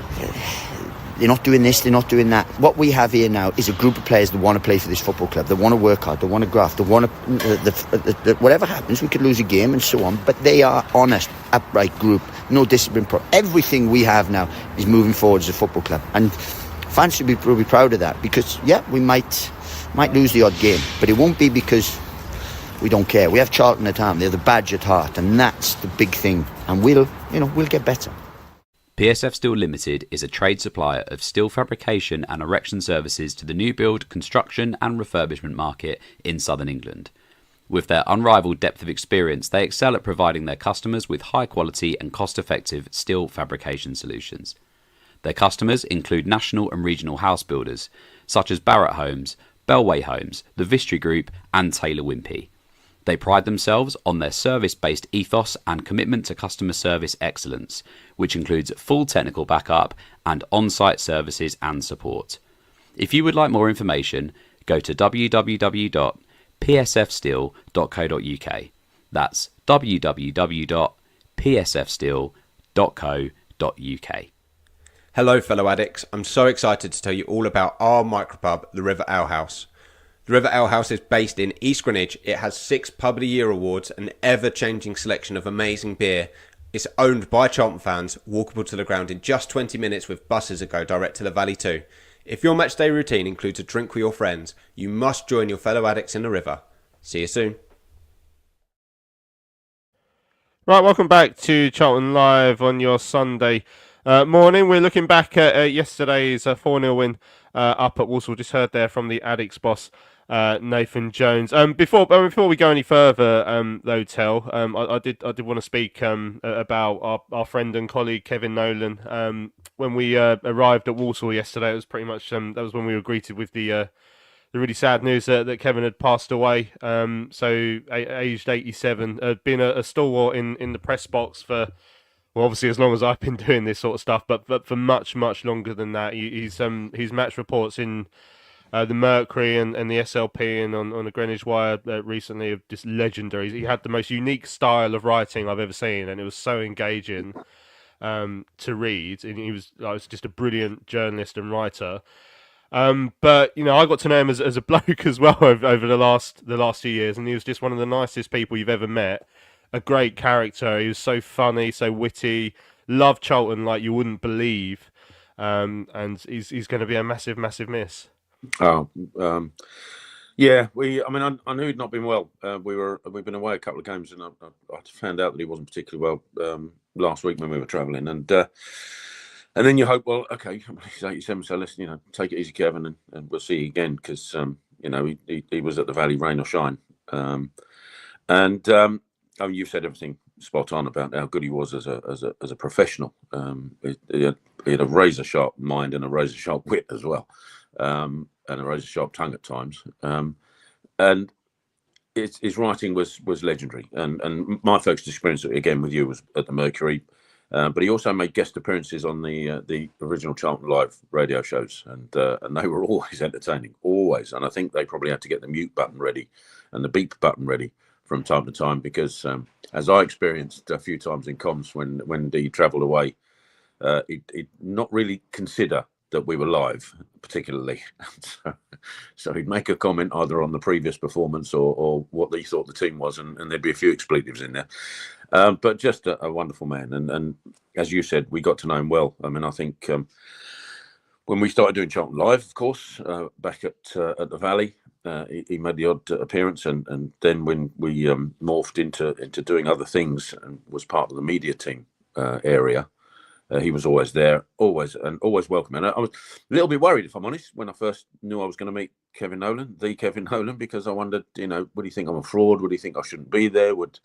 they're not doing this, they're not doing that. What we have here now is a group of players that want to play for this football club. They want to work hard, they want to graft, they want to... whatever happens, we could lose a game and so on, but they are honest, upright group, no discipline. Everything we have now is moving forward as a football club. And fans should be probably proud of that, because, yeah, we might lose the odd game, but it won't be because we don't care. We have Charlton at heart, they're the badge at heart, and that's the big thing. And we'll get better. PSF Steel Limited is a trade supplier of steel fabrication and erection services to the new build, construction and refurbishment market in southern England. With their unrivaled depth of experience, they excel at providing their customers with high quality and cost-effective steel fabrication solutions. Their customers include national and regional house builders such as Barratt Homes, Bellway Homes, the Vistry Group and Taylor Wimpey. They pride themselves on their service-based ethos and commitment to customer service excellence, which includes full technical backup and on-site services and support. If you would like more information, go to www.psfsteel.co.uk. That's www.psfsteel.co.uk. Hello fellow addicts, I'm so excited to tell you all about our micropub, the River Ale House. The River Ale House is based in East Greenwich. It has 6 Pub of the Year awards, an ever-changing selection of amazing beer. It's owned by Charlton fans, walkable to the ground in just 20 minutes with buses that go direct to the Valley too. If your matchday routine includes a drink with your friends, you must join your fellow addicts in the river. See you soon. Right, welcome back to Charlton Live on your Sunday morning. We're looking back at yesterday's 4-0 win up at Walsall. Just heard there from the Addicts boss, Nathan Jones. Before we go any further, though, Tel, I did want to speak about our friend and colleague Kevin Nolan. When we arrived at Walsall yesterday, it was pretty much that was when we were greeted with the really sad news that Kevin had passed away. So aged 87, had been a stalwart in the press box for, well, obviously as long as I've been doing this sort of stuff, but for much longer than that. His match reports in the Mercury and the SLP and on the Greenwich Wire recently are just legendary. He had the most unique style of writing I've ever seen, and it was so engaging to read. And he was just a brilliant journalist and writer. But you know, I got to know him as a bloke as well over the last few years, and he was just one of the nicest people you've ever met. A great character. He was so funny, so witty. Loved Charlton like you wouldn't believe. And he's going to be a massive miss. Oh, yeah. I knew he'd not been well. We've been away a couple of games, and I found out that he wasn't particularly well last week when we were travelling, and then you hope, well, okay, he's 87, so let's take it easy, Kevin, and we'll see you again, because he was at the Valley, rain or shine, you've said everything spot on about how good he was as a professional. He had a razor sharp mind and a razor sharp wit as well. And a razor sharp tongue at times, and his writing was legendary, and my first experience again with you was at the Mercury. But he also made guest appearances on the original Charlton Live radio shows, and they were always entertaining, always. And I think they probably had to get the mute button ready and the beep button ready from time to time, because as I experienced a few times in comms when he travelled away, he'd not really consider that we were live, particularly. So he'd make a comment either on the previous performance or what he thought the team was, and there'd be a few expletives in there. But just a wonderful man. And as you said, we got to know him well. I mean, I think when we started doing Charlton Live, of course, back at the Valley, he made the odd appearance. And then when we morphed into doing other things and was part of the media team area, he was always there, always welcome. And I was a little bit worried, if I'm honest, when I first knew I was going to meet Kevin Nolan, the Kevin Nolan, because I wondered, would he think I'm a fraud? Would he think I shouldn't be there? Would,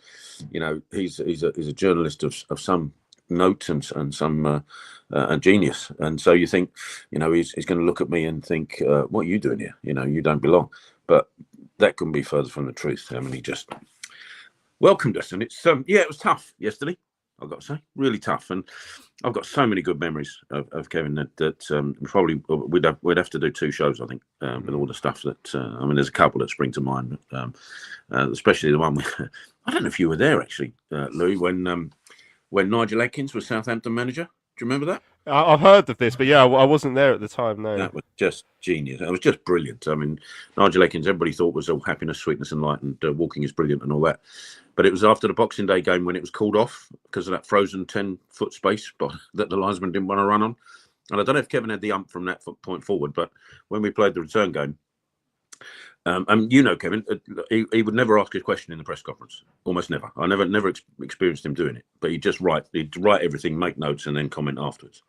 he's a journalist of some note and some a genius. And so you think, he's going to look at me and think, what are you doing here? You don't belong. But that couldn't be further from the truth. I mean, he just welcomed us, and it's it was tough yesterday, I've got to say, really tough. And I've got so many good memories of Kevin that probably we'd have to do 2 shows, I think, with all the stuff that there's a couple that spring to mind, especially the one with, I don't know if you were there actually, Louis, when Nigel Adkins was Southampton manager. Do you remember that? I've heard of this, but yeah, I wasn't there at the time. No, that was just genius. It was just brilliant. I mean, Nigel Adkins, everybody thought was all happiness, sweetness, and light, and walking is brilliant and all that. But it was after the Boxing Day game when it was called off because of that frozen 10-foot space that the linesman didn't want to run on. And I don't know if Kevin had the ump from that point forward, but when we played the return game, and Kevin, he would never ask a question in the press conference. Almost never. I never experienced him doing it. But he'd write everything, make notes, and then comment afterwards.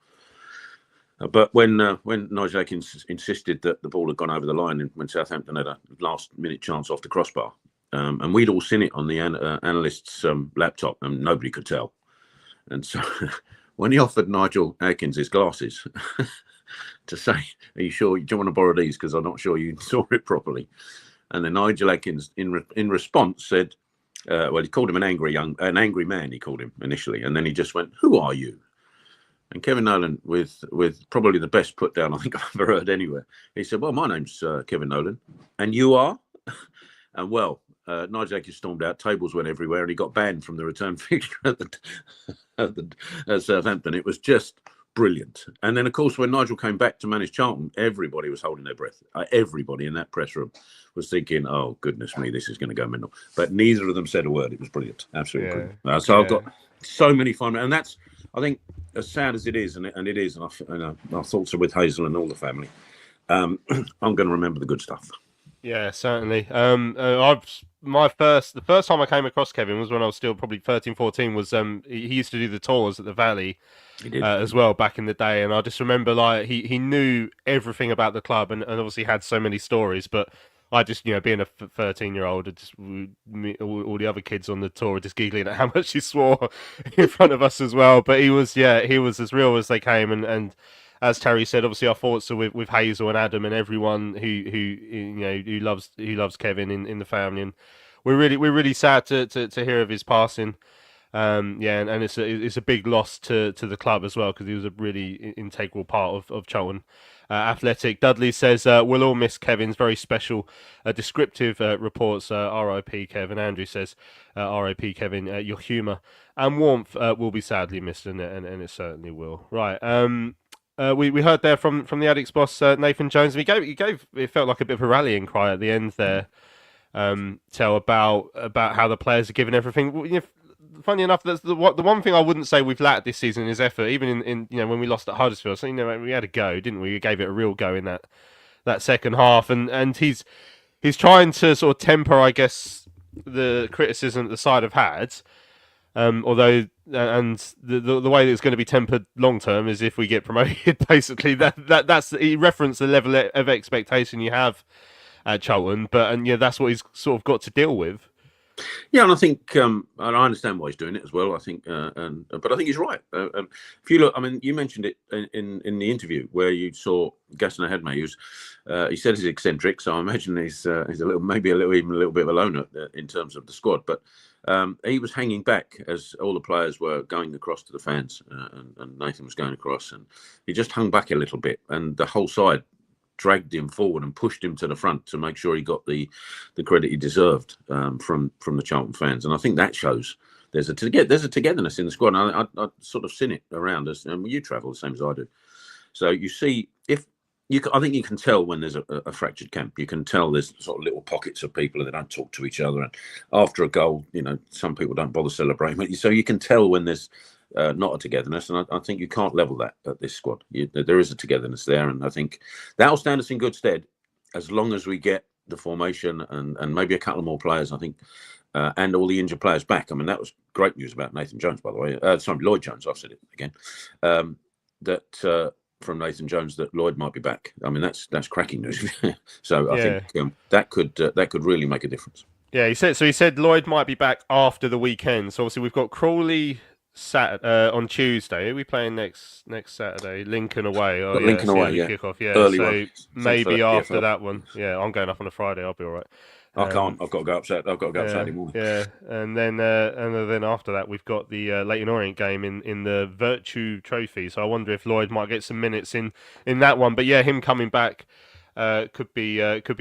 But when Nigel Adkins insisted that the ball had gone over the line when Southampton had a last-minute chance off the crossbar, and we'd all seen it on the analyst's laptop, and nobody could tell. And so when he offered Nigel Adkins his glasses to say, "Are you sure? Do you want to borrow these? Because I'm not sure you saw it properly." And then Nigel Adkins, in response, said, "Well, he called him an angry man." He called him initially, and then he just went, "Who are you?" And Kevin Nolan, with probably the best put down I think I've ever heard anywhere, he said, "Well, my name's Kevin Nolan, and you are?" And Nigel Adkins stormed out. Tables went everywhere, and he got banned from the return fixture at Southampton. It was just brilliant. And then, of course, when Nigel came back to manage Charlton, everybody was holding their breath. Everybody in that press room was thinking, "Oh, goodness me, this is going to go mental." But neither of them said a word. It was brilliant. Absolutely brilliant. So I've got so many fun. And that's, I think, as sad as it is, and it is, and our thoughts are with Hazel and all the family, I'm going to remember the good stuff. Yeah, certainly. The first time I came across Kevin was when I was still probably 13, 14. Was he used to do the tours at the Valley as well back in the day, and I just remember like he knew everything about the club and obviously had so many stories. But I just being a 13-year-old, all the other kids on the tour were just giggling at how much he swore in front of us as well. But he was as real as they came, and as Terry said, obviously our thoughts are with Hazel and Adam and everyone who loves Kevin in the family, and we're really sad to hear of his passing. And it's a big loss to the club as well, because he was a really integral part of Charlton Athletic. Dudley says we'll all miss Kevin's very special descriptive reports. R.I.P. Kevin. Andrew says R.I.P. Kevin. Your humour and warmth will be sadly missed, and it certainly will. Right. We heard there from the Addicts boss Nathan Jones. He gave it felt like a bit of a rallying cry at the end there. Tell about how the players are giving everything. Funny enough, that's the one thing I wouldn't say we've lacked this season is effort. Even in when we lost at Huddersfield, so we had a go, didn't we? We gave it a real go in that second half, and he's trying to sort of temper, I guess, the criticism that the side have had. Although, and the way that it's going to be tempered long term is if we get promoted. Basically, that's he referenced the level of expectation you have at Charlton, but that's what he's sort of got to deal with. Yeah, and I think, and I understand why he's doing it as well. I think, but I think he's right. If you look, I mean, you mentioned it in the interview where you saw Gassan Ahadme, who's he said he's eccentric, so I imagine he's a little, maybe a little bit of a loner in terms of the squad. But he was hanging back as all the players were going across to the fans, and Nathan was going across, and he just hung back a little bit, and the whole side dragged him forward and pushed him to the front to make sure he got the credit he deserved from the Charlton fans. And I think that shows there's a togetherness in the squad. And I sort of seen it around us, and you travel the same as I do. So you see, I think you can tell when there's a fractured camp. You can tell there's sort of little pockets of people that don't talk to each other. And after a goal, some people don't bother celebrating. So you can tell when there's not a togetherness, and I think you can't level that at this squad. There is a togetherness there, and I think that will stand us in good stead as long as we get the formation and maybe a couple of more players. I think, and all the injured players back. I mean, that was great news about Nathan Jones, by the way. Sorry, Lloyd Jones. I've said it again. From Nathan Jones that Lloyd might be back. I mean, that's cracking news. So I think that could really make a difference. Yeah, he said Lloyd might be back after the weekend. So obviously we've got Crawley on Tuesday. Are we playing next Saturday? Lincoln away. Oh, Lincoln away, yeah. Kickoff, yeah. Early so one. maybe after that one. Yeah, I'm going up on a Friday. I'll be all right. I can't. I've got to go up Saturday morning. Yeah, and then after that we've got the Leyton Orient game in the Virtue Trophy. So I wonder if Lloyd might get some minutes in that one. But yeah, him coming back could be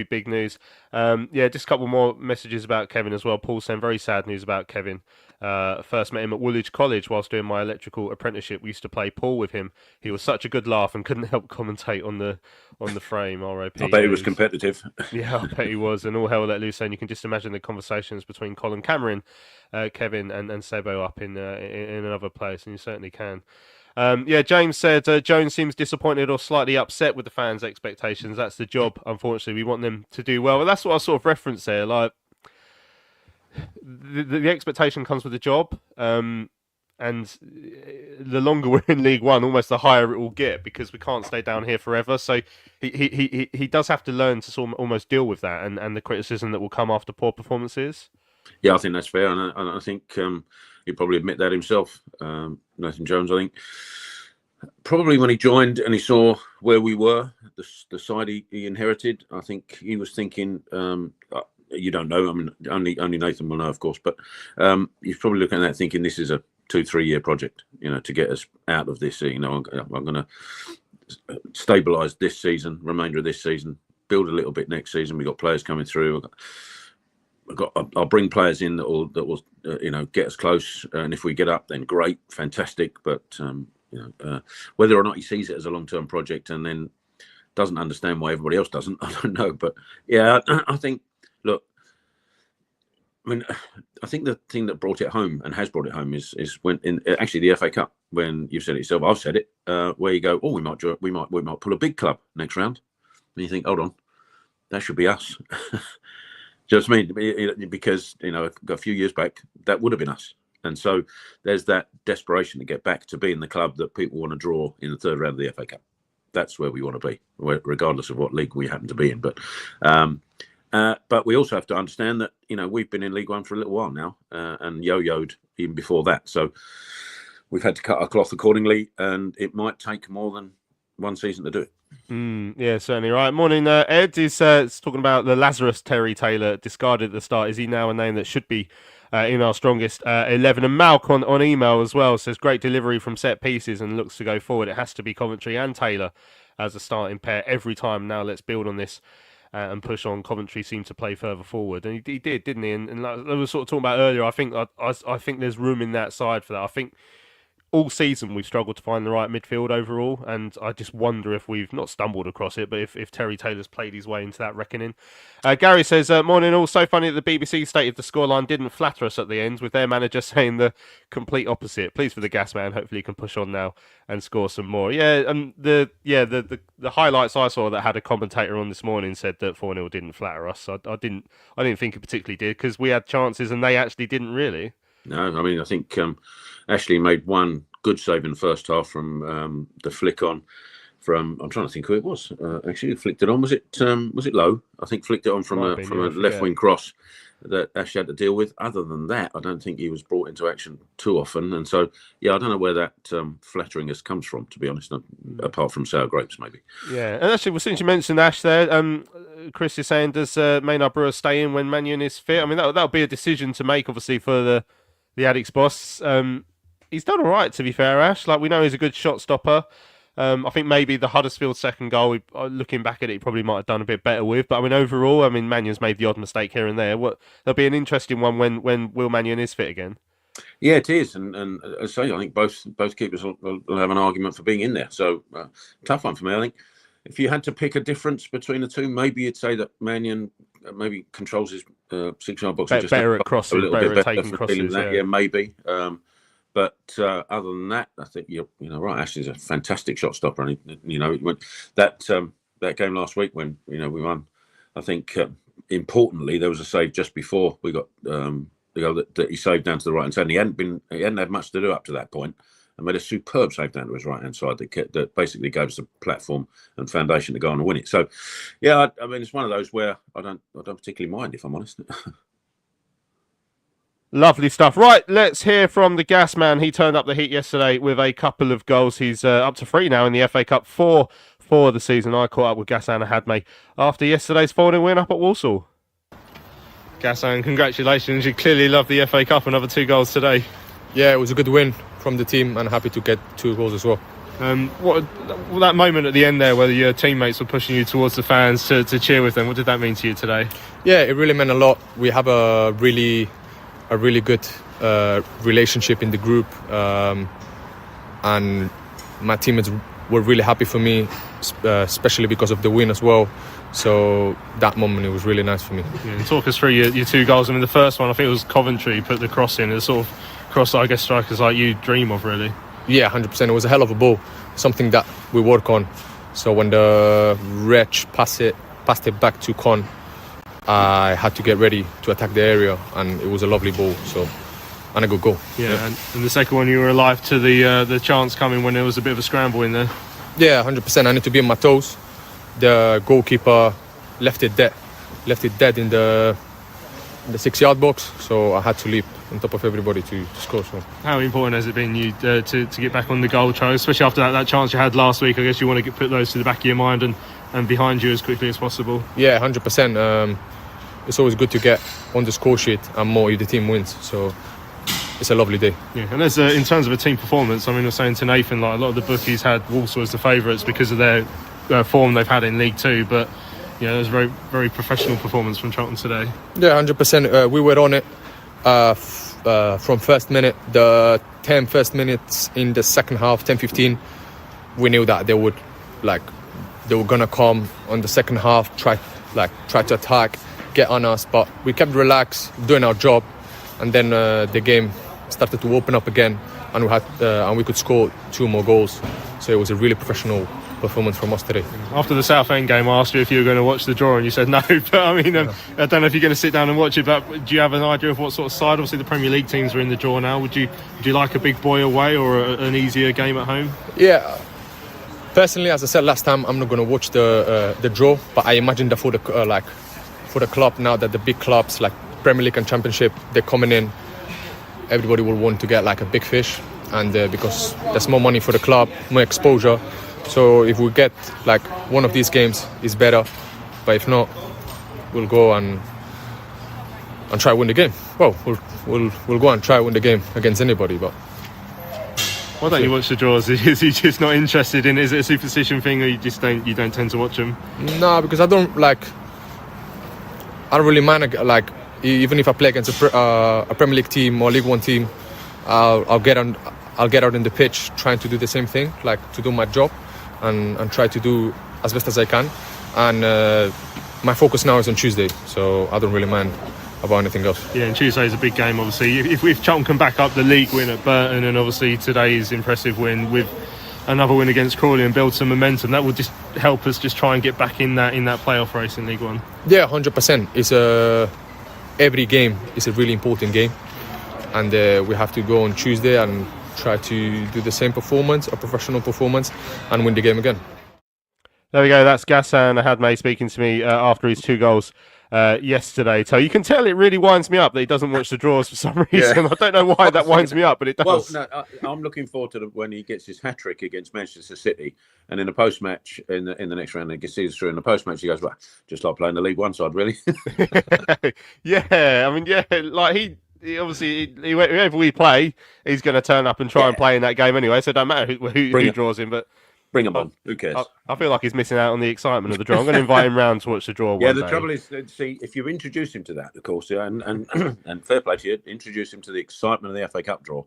big news. Just a couple more messages about Kevin as well. Paul saying very sad news about Kevin. First met him at Woolwich College whilst doing my electrical apprenticeship. We used to play pool with him. He was such a good laugh and couldn't help commentate on the frame. R.I.P. I bet he was competitive. Yeah, I bet he was. And all hell let loose. And you can just imagine the conversations between Colin Cameron, Kevin, and Sebo up in another place, and you certainly can. James said Jones seems disappointed or slightly upset with the fans' expectations. That's the job. Unfortunately, we want them to do well. But that's what I sort of referenced there. Like the expectation comes with the job, and the longer we're in League One, almost the higher it will get because we can't stay down here forever. So he does have to learn to sort of almost deal with that and the criticism that will come after poor performances. Yeah, I think that's fair, and I think he'd probably admit that himself. Nathan Jones, I think, probably when he joined and he saw where we were, the side he inherited, I think he was thinking, you don't know, I mean, only Nathan will know, of course, but he's probably looking at that thinking this is a 2-3 year project, to get us out of this. I'm going to stabilise this season, remainder of this season, build a little bit next season. We've got players coming through. I'll bring players in that will get us close, and if we get up, then great, fantastic. But whether or not he sees it as a long-term project and then doesn't understand why everybody else doesn't, I don't know. But yeah, I think. Look, I mean, I think the thing that brought it home and has brought it home is when actually the FA Cup, when you've said it yourself, I've said it, where you go, oh, we might pull a big club next round, and you think, hold on, that should be us. Do you know what I mean? Because a few years back, that would have been us, and so there's that desperation to get back to being the club that people want to draw in the third round of the FA Cup. That's where we want to be, regardless of what league we happen to be in. But we also have to understand that we've been in League One for a little while now, and yo-yoed even before that. So we've had to cut our cloth accordingly, and it might take more than one season to do it. Yeah, certainly right. Morning, Ed is talking about the Lazarus Terry Taylor discarded at the start. Is he now a name that should be in our strongest 11? And Malk on email as well says great delivery from set pieces and looks to go forward. It has to be Coventry and Taylor as a starting pair every time. Now let's build on this. And push on. Coventry seemed to play further forward, and he did, didn't he? And like I was sort of talking about earlier, I think there's room in that side for that. I think all season we've struggled to find the right midfield overall, and I just wonder if we've not stumbled across it, but if Terry Taylor's played his way into that reckoning. Gary says, morning all. So funny that the BBC stated the scoreline didn't flatter us at the end, with their manager saying the complete opposite. Pleased for the Gasman. Hopefully he can push on now and score some more. Yeah, and the highlights I saw that had a commentator on this morning said that 4-0 didn't flatter us. I didn't think it particularly did, because we had chances and they actually didn't really. No, I mean, I think Ashley made one good save in the first half from the flick on from, I'm trying to think who it was. Actually, who flicked it on? Was it Lowe? I think flicked it on from a left wing cross that Ash had to deal with. Other than that, I don't think he was brought into action too often. And so, yeah, I don't know where that flatteringness comes from, to be honest, apart from sour grapes, maybe. Yeah, and actually, well, since you mentioned Ash there, Chris is saying, does Maynard Brewer stay in when Mannion is fit? I mean, that'll be a decision to make, obviously, for the Addicts boss. He's done all right, to be fair, Ash. Like, we know he's a good shot stopper. I think maybe the Huddersfield second goal, looking back at it, he probably might have done a bit better with. But I mean, overall, Mannion's made the odd mistake here and there. There'll be an interesting one when Will Mannion is fit again. Yeah, it is, and as I say, I think both keepers will have an argument for being in there. So tough one for me. I think if you had to pick a difference between the two, maybe you'd say that Mannion maybe controls his 6-yard box better at crossing, better at taking crosses. Yeah, maybe. But other than that, I think you're right. Ashley's a fantastic shot stopper, and that game last week when we won. I think importantly there was a save just before we got the goal that he saved down to the right hand side. He hadn't had much to do up to that point, and made a superb save down to his right hand side that basically gave us a platform and foundation to go on and win it. So, yeah, I mean it's one of those where I don't particularly mind, if I'm honest. Lovely stuff. Right, let's hear from the Gasman. He turned up the heat yesterday with a couple of goals. He's up to 3 now in the FA Cup, 4 for the season. I caught up with Gassan Ahadme after yesterday's 4-0 win up at Walsall. Gassan, congratulations. You clearly love the FA Cup. Another 2 goals today. Yeah, it was a good win from the team and happy to get 2 goals as well. What that moment at the end there where your teammates were pushing you towards the fans to cheer with them, what did that mean to you today? Yeah, it really meant a lot. We have a really good relationship in the group, and my teammates were really happy for me, especially because of the win as well. So that moment, it was really nice for me. Yeah, and talk us through your 2 goals. I mean, the first one, I think it was Coventry, put the cross in. It's sort of cross that I guess strikers like you dream of, really. Yeah, 100%. It was a hell of a ball, something that we work on. So when the Wretch passed it back to Con, I had to get ready to attack the area, and it was a lovely ball. So, and a good goal. Yeah. And the second one, you were alive to the chance coming when there was a bit of a scramble in there. Yeah, 100%. I need to be on my toes. The goalkeeper left it dead in the 6-yard box. So I had to leap on top of everybody to score. So how important has it been you to get back on the goal trail, especially after that chance you had last week? I guess you want to put those to the back of your mind and behind you as quickly as possible. Yeah, 100%. It's always good to get on the score sheet and more if the team wins. So it's a lovely day. Yeah, and as in terms of a team performance, I mean, I was saying to Nathan, like a lot of the bookies had Walsall as the favourites because of their form they've had in League Two, but it was a very, very professional performance from Charlton today. Yeah, 100%. We were on it from first minute. The 10 first minutes in the second half, 10-15, we knew that they were gonna come on the second half, try to attack, get on us, but we kept relaxed, doing our job, and then the game started to open up again, and we could score 2 more goals. So it was a really professional performance from us today. After the Southend game, I asked you if you were going to watch the draw, and you said no. But I mean, I don't know if you're going to sit down and watch it. But do you have an idea of what sort of side? Obviously, the Premier League teams are in the draw now. Would you like a big boy away or an easier game at home? Yeah. Personally, as I said last time, I'm not going to watch the draw, but I imagine that for the club now that the big clubs like Premier League and Championship, they're coming in, everybody will want to get like a big fish, and because there's more money for the club, more exposure. So if we get like one of these games, it's better, but if not, we'll go and try to win the game. Well, we'll go and try to win the game against anybody, but. Why don't you watch the draws? Is he just not interested in it? Is it a superstition thing, or you don't tend to watch them? No, because I don't really mind. Like, even if I play against a Premier League team or League One team, I'll get out in the pitch trying to do the same thing, like to do my job and try to do as best as I can. And my focus now is on Tuesday, so I don't really mind about anything else. Yeah, and Tuesday is a big game, obviously. If Charlton can back up the league win at Burton, and obviously today's impressive win with another win against Crawley and build some momentum, that will just help us just try and get back in that playoff race in League One. Yeah, 100%. It's every game is a really important game, and we have to go on Tuesday and try to do the same performance, a professional performance, and win the game again. There we go. That's Gassan Ahadme speaking to me after his 2 goals yesterday. So you can tell it really winds me up that he doesn't watch the draws for some reason. I don't know why that winds me up, but it does. Well, no, I'm looking forward to when he gets his hat trick against Manchester City, and in the post match in the next round, he gets through. In the post match, he goes, "Well, just like playing the League One side, really." Yeah, I mean, yeah, like he obviously whoever we play, he's going to turn up and try and play in that game anyway. So it don't matter who draws him, but. Bring him on. Who cares? I feel like he's missing out on the excitement of the draw. I'm going to invite him round to watch the draw. Yeah, the trouble is, see, if you introduce him to that, of course, and fair play to you, introduce him to the excitement of the FA Cup draw,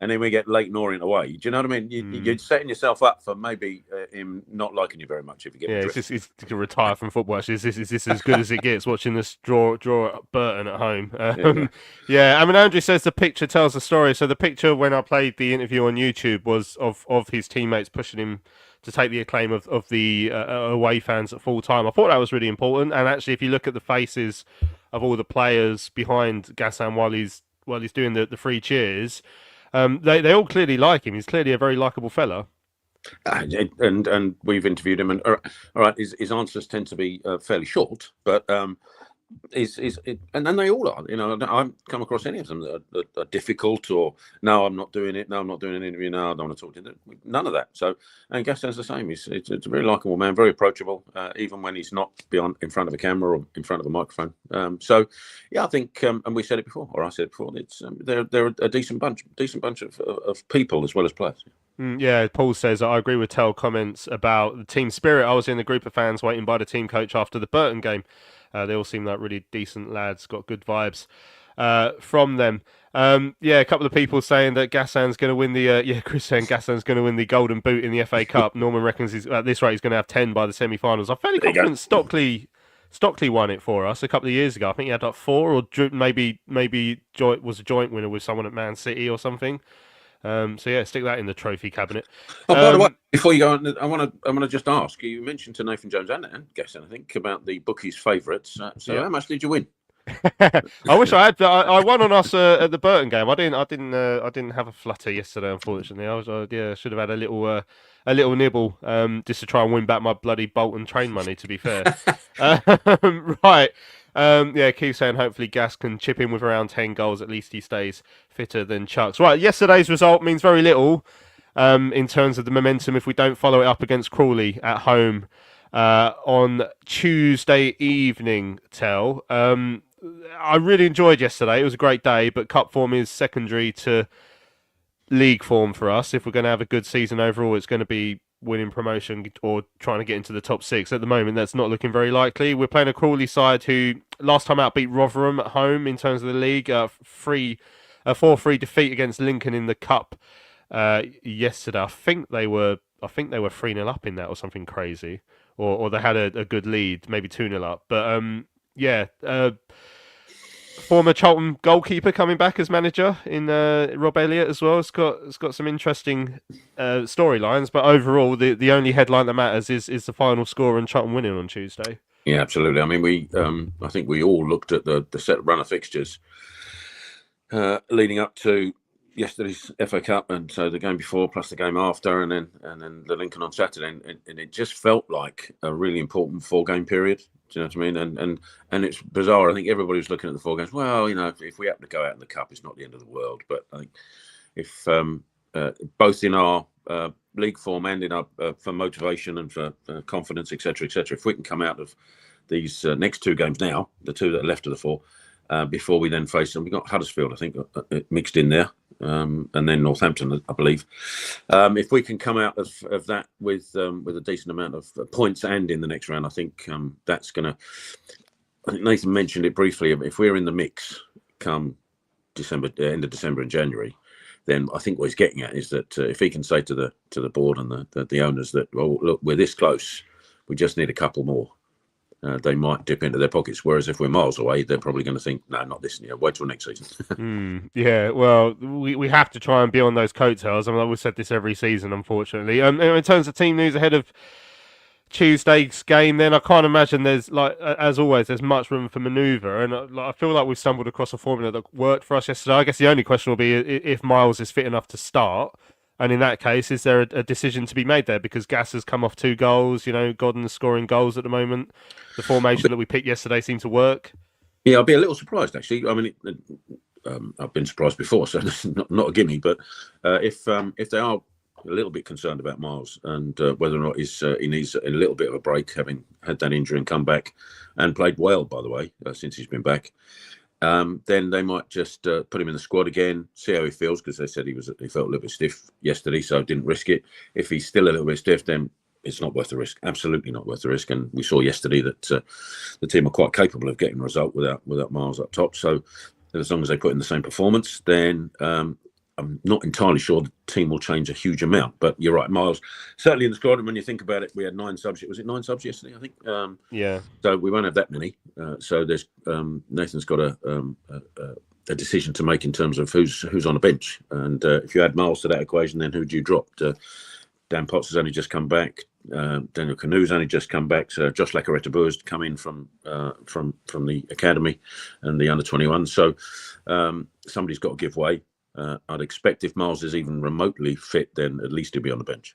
and then we get Leighton Orient away. Do you know what I mean? You're setting yourself up for maybe him not liking you very much if you get. Yeah, it's to retire from football. Actually, is this as good as it gets? Watching this draw at Burton at home. Yeah, I mean, Andrew says the picture tells the story. So the picture when I played the interview on YouTube was of his teammates pushing him to take the acclaim of the away fans at full time. I thought that was really important. And actually, if you look at the faces of all the players behind Gassan while he's doing the 3 cheers. They all clearly like him. He's clearly a very likable fella. And we've interviewed him, and all right, his answers tend to be fairly short, but and they all are. You know, I haven't come across any of them that are difficult or no, I'm not doing it. No, I'm not doing an interview. No, I don't want to talk to you. None of that. So, and Gaston's the same. It's a very likable man, very approachable, even when he's not in front of a camera or in front of a microphone. So, yeah, I think, and we said it before, or I said it before, it's they're a decent bunch of people as well as players. Yeah, Paul says, I agree with Tell comments about the team spirit. I was in the group of fans waiting by the team coach after the Burton game. They all seem like really decent lads, got good vibes from them. Yeah, a couple of people saying that Gassan's going to win the... Chris saying Gassan's going to win the Golden Boot in the FA Cup. Norman reckons at this rate he's going to have 10 by the semi-finals. I'm fairly confident Stockley won it for us a couple of years ago. I think he had like 4, or maybe was a joint winner with someone at Man City or something. So yeah, stick that in the trophy cabinet. Oh, by the way, before you go on, I want to just ask. You mentioned to Nathan Jones and Gassan, I think, about the bookies' favourites. So how much did you win? I wish I had. I won on us at the Burton game. I didn't have a flutter yesterday, unfortunately. I should have had a little nibble just to try and win back my bloody Bolton train money. To be fair, right. Keep saying hopefully Gas can chip in with around 10 goals. At least he stays fitter than Chucks. Right, yesterday's result means very little in terms of the momentum if we don't follow it up against Crawley at home on Tuesday evening, Tell. I really enjoyed yesterday. It was a great day, but cup form is secondary to league form for us. If we're going to have a good season overall, it's going to be winning promotion or trying to get into the top 6. At the moment, that's not looking very likely. We're playing a Crawley side who last time out beat Rotherham at home in terms of the league. 4-3 defeat against Lincoln in the cup yesterday. I think they were 3-0 up in that or something crazy, or they had a good lead, maybe 2-0 up. But former Charlton goalkeeper coming back as manager in Rob Elliott as well. It's got some interesting storylines, but overall the only headline that matters is the final score and Charlton winning on Tuesday. Yeah, absolutely. I mean, I think we all looked at the set run of fixtures leading up to yesterday's FA Cup, and so the game before plus the game after, and then the Lincoln on Saturday, and it just felt like a really important 4-game period. Do you know what I mean? And it's bizarre. I think everybody was looking at the 4 games. Well, you know, if we happen to go out in the cup, it's not the end of the world. But I think if both in our league form and in our for motivation and for confidence, etc., if we can come out of these next 2 games now, the 2 that are left of the 4, before we then face them, we've got Huddersfield, I think, mixed in there. And then Northampton, I believe. If we can come out of that with a decent amount of points and in the next round, I think that's going to... I think Nathan mentioned it briefly. If we're in the mix come December, end of December and January, then I think what he's getting at is that if he can say to the board and the owners that, well, look, we're this close, we just need a couple more. They might dip into their pockets. Whereas if we're miles away, they're probably going to think, no, not this year. Wait till next season. Yeah, well, we have to try and be on those coattails. I mean, we've said this every season, unfortunately. In terms of team news ahead of Tuesday's game, then I can't imagine there's, like, as always, there's much room for manoeuvre. And I feel like we've stumbled across a formula that worked for us yesterday. I guess the only question will be if Miles is fit enough to start. And in that case, is there a decision to be made there? Because Gas has come off 2 goals, Godden's scoring goals at the moment. The formation that we picked yesterday seemed to work. Yeah, I'll be a little surprised, actually. I mean, I've been surprised before, so it's not a gimme. But if they are a little bit concerned about Miles and whether or not he needs a little bit of a break, having had that injury and come back and played well, by the way, since he's been back, then they might just put him in the squad again, see how he feels, because they said he felt a little bit stiff yesterday, so didn't risk it. If he's still a little bit stiff, then it's not worth the risk. Absolutely not worth the risk. And we saw yesterday that the team are quite capable of getting a result without Miles up top. So as long as they put in the same performance, then I'm not entirely sure the team will change a huge amount. But you're right, Miles certainly in the squad. And when you think about it, we had 9 subs. Was it 9 subs yesterday? I think. Yeah. So we won't have that many. So there's Nathan's got a decision to make in terms of who's on the bench. And if you add Miles to that equation, then who do you drop? Dan Potts has only just come back. Daniel Canute's only just come back. So Josh Lacarettabua has come in from the academy and the under-21. So somebody's got to give way. I'd expect if Miles is even remotely fit, then at least he'll be on the bench.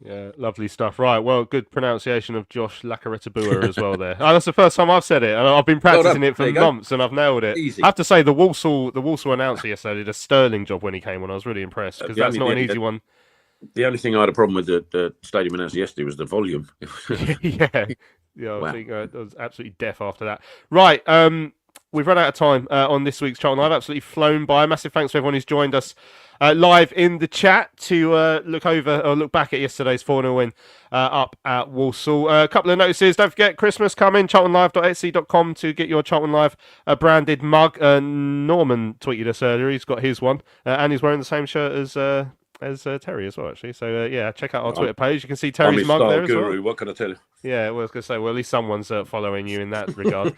Yeah, lovely stuff. Right, well, good pronunciation of Josh Lacarettabua as well there. Oh, that's the first time I've said it, and I've been practicing it for months, and I've nailed it. Easy. I have to say, the Walsall announcer yesterday did a sterling job when he came on. I was really impressed, because that's not an easy one. The only thing I had a problem with the stadium announcer yesterday was the volume. Yeah, Wow. I think I was absolutely deaf after that. Right, we've run out of time on this week's Charlton. I've absolutely flown by. Massive thanks to everyone who's joined us live in the chat to look back at yesterday's 4-0 win up at Walsall. A couple of notices. Don't forget, Christmas coming. CharltonLive.etsy.com to get your Charlton Live branded mug. Norman tweeted us earlier. He's got his one, and he's wearing the same shirt as Terry as well, actually. So yeah, check out our Twitter page. You can see Terry's mug there as well. What can I tell you? Yeah, well, I was going to say, well, at least someone's following you in that regard.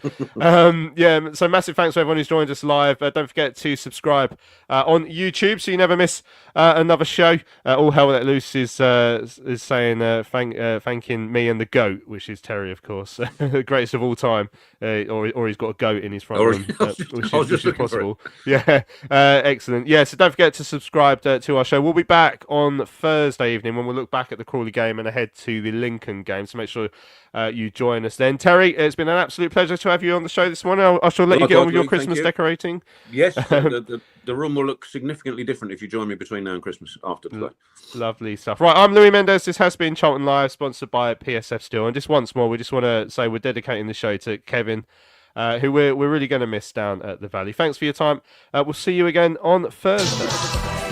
Yeah, so massive thanks to everyone who's joined us live. Don't forget to subscribe on YouTube so you never miss another show. All Hell Let Loose is saying thanking me and the goat, which is Terry, of course, the greatest of all time, or he's got a goat in his front room, which is possible. Yeah, excellent. Yeah, so don't forget to subscribe to our show. We'll be back on Thursday evening when we'll look back at the Crawley game and ahead to the Lincoln game. So make sure you join us then. Terry, it's been an absolute pleasure to have you on the show this morning. I shall let you get on with your Christmas decorating. Yes, the room will look significantly different if you join me between now and Christmas after today. Lovely stuff. Right, I'm Louis Mendes. This has been Charlton Live, sponsored by PSF Steel. And just once more, we just want to say we're dedicating the show to Kevin, who we're really going to miss down at the Valley. Thanks for your time. We'll see you again on Thursday.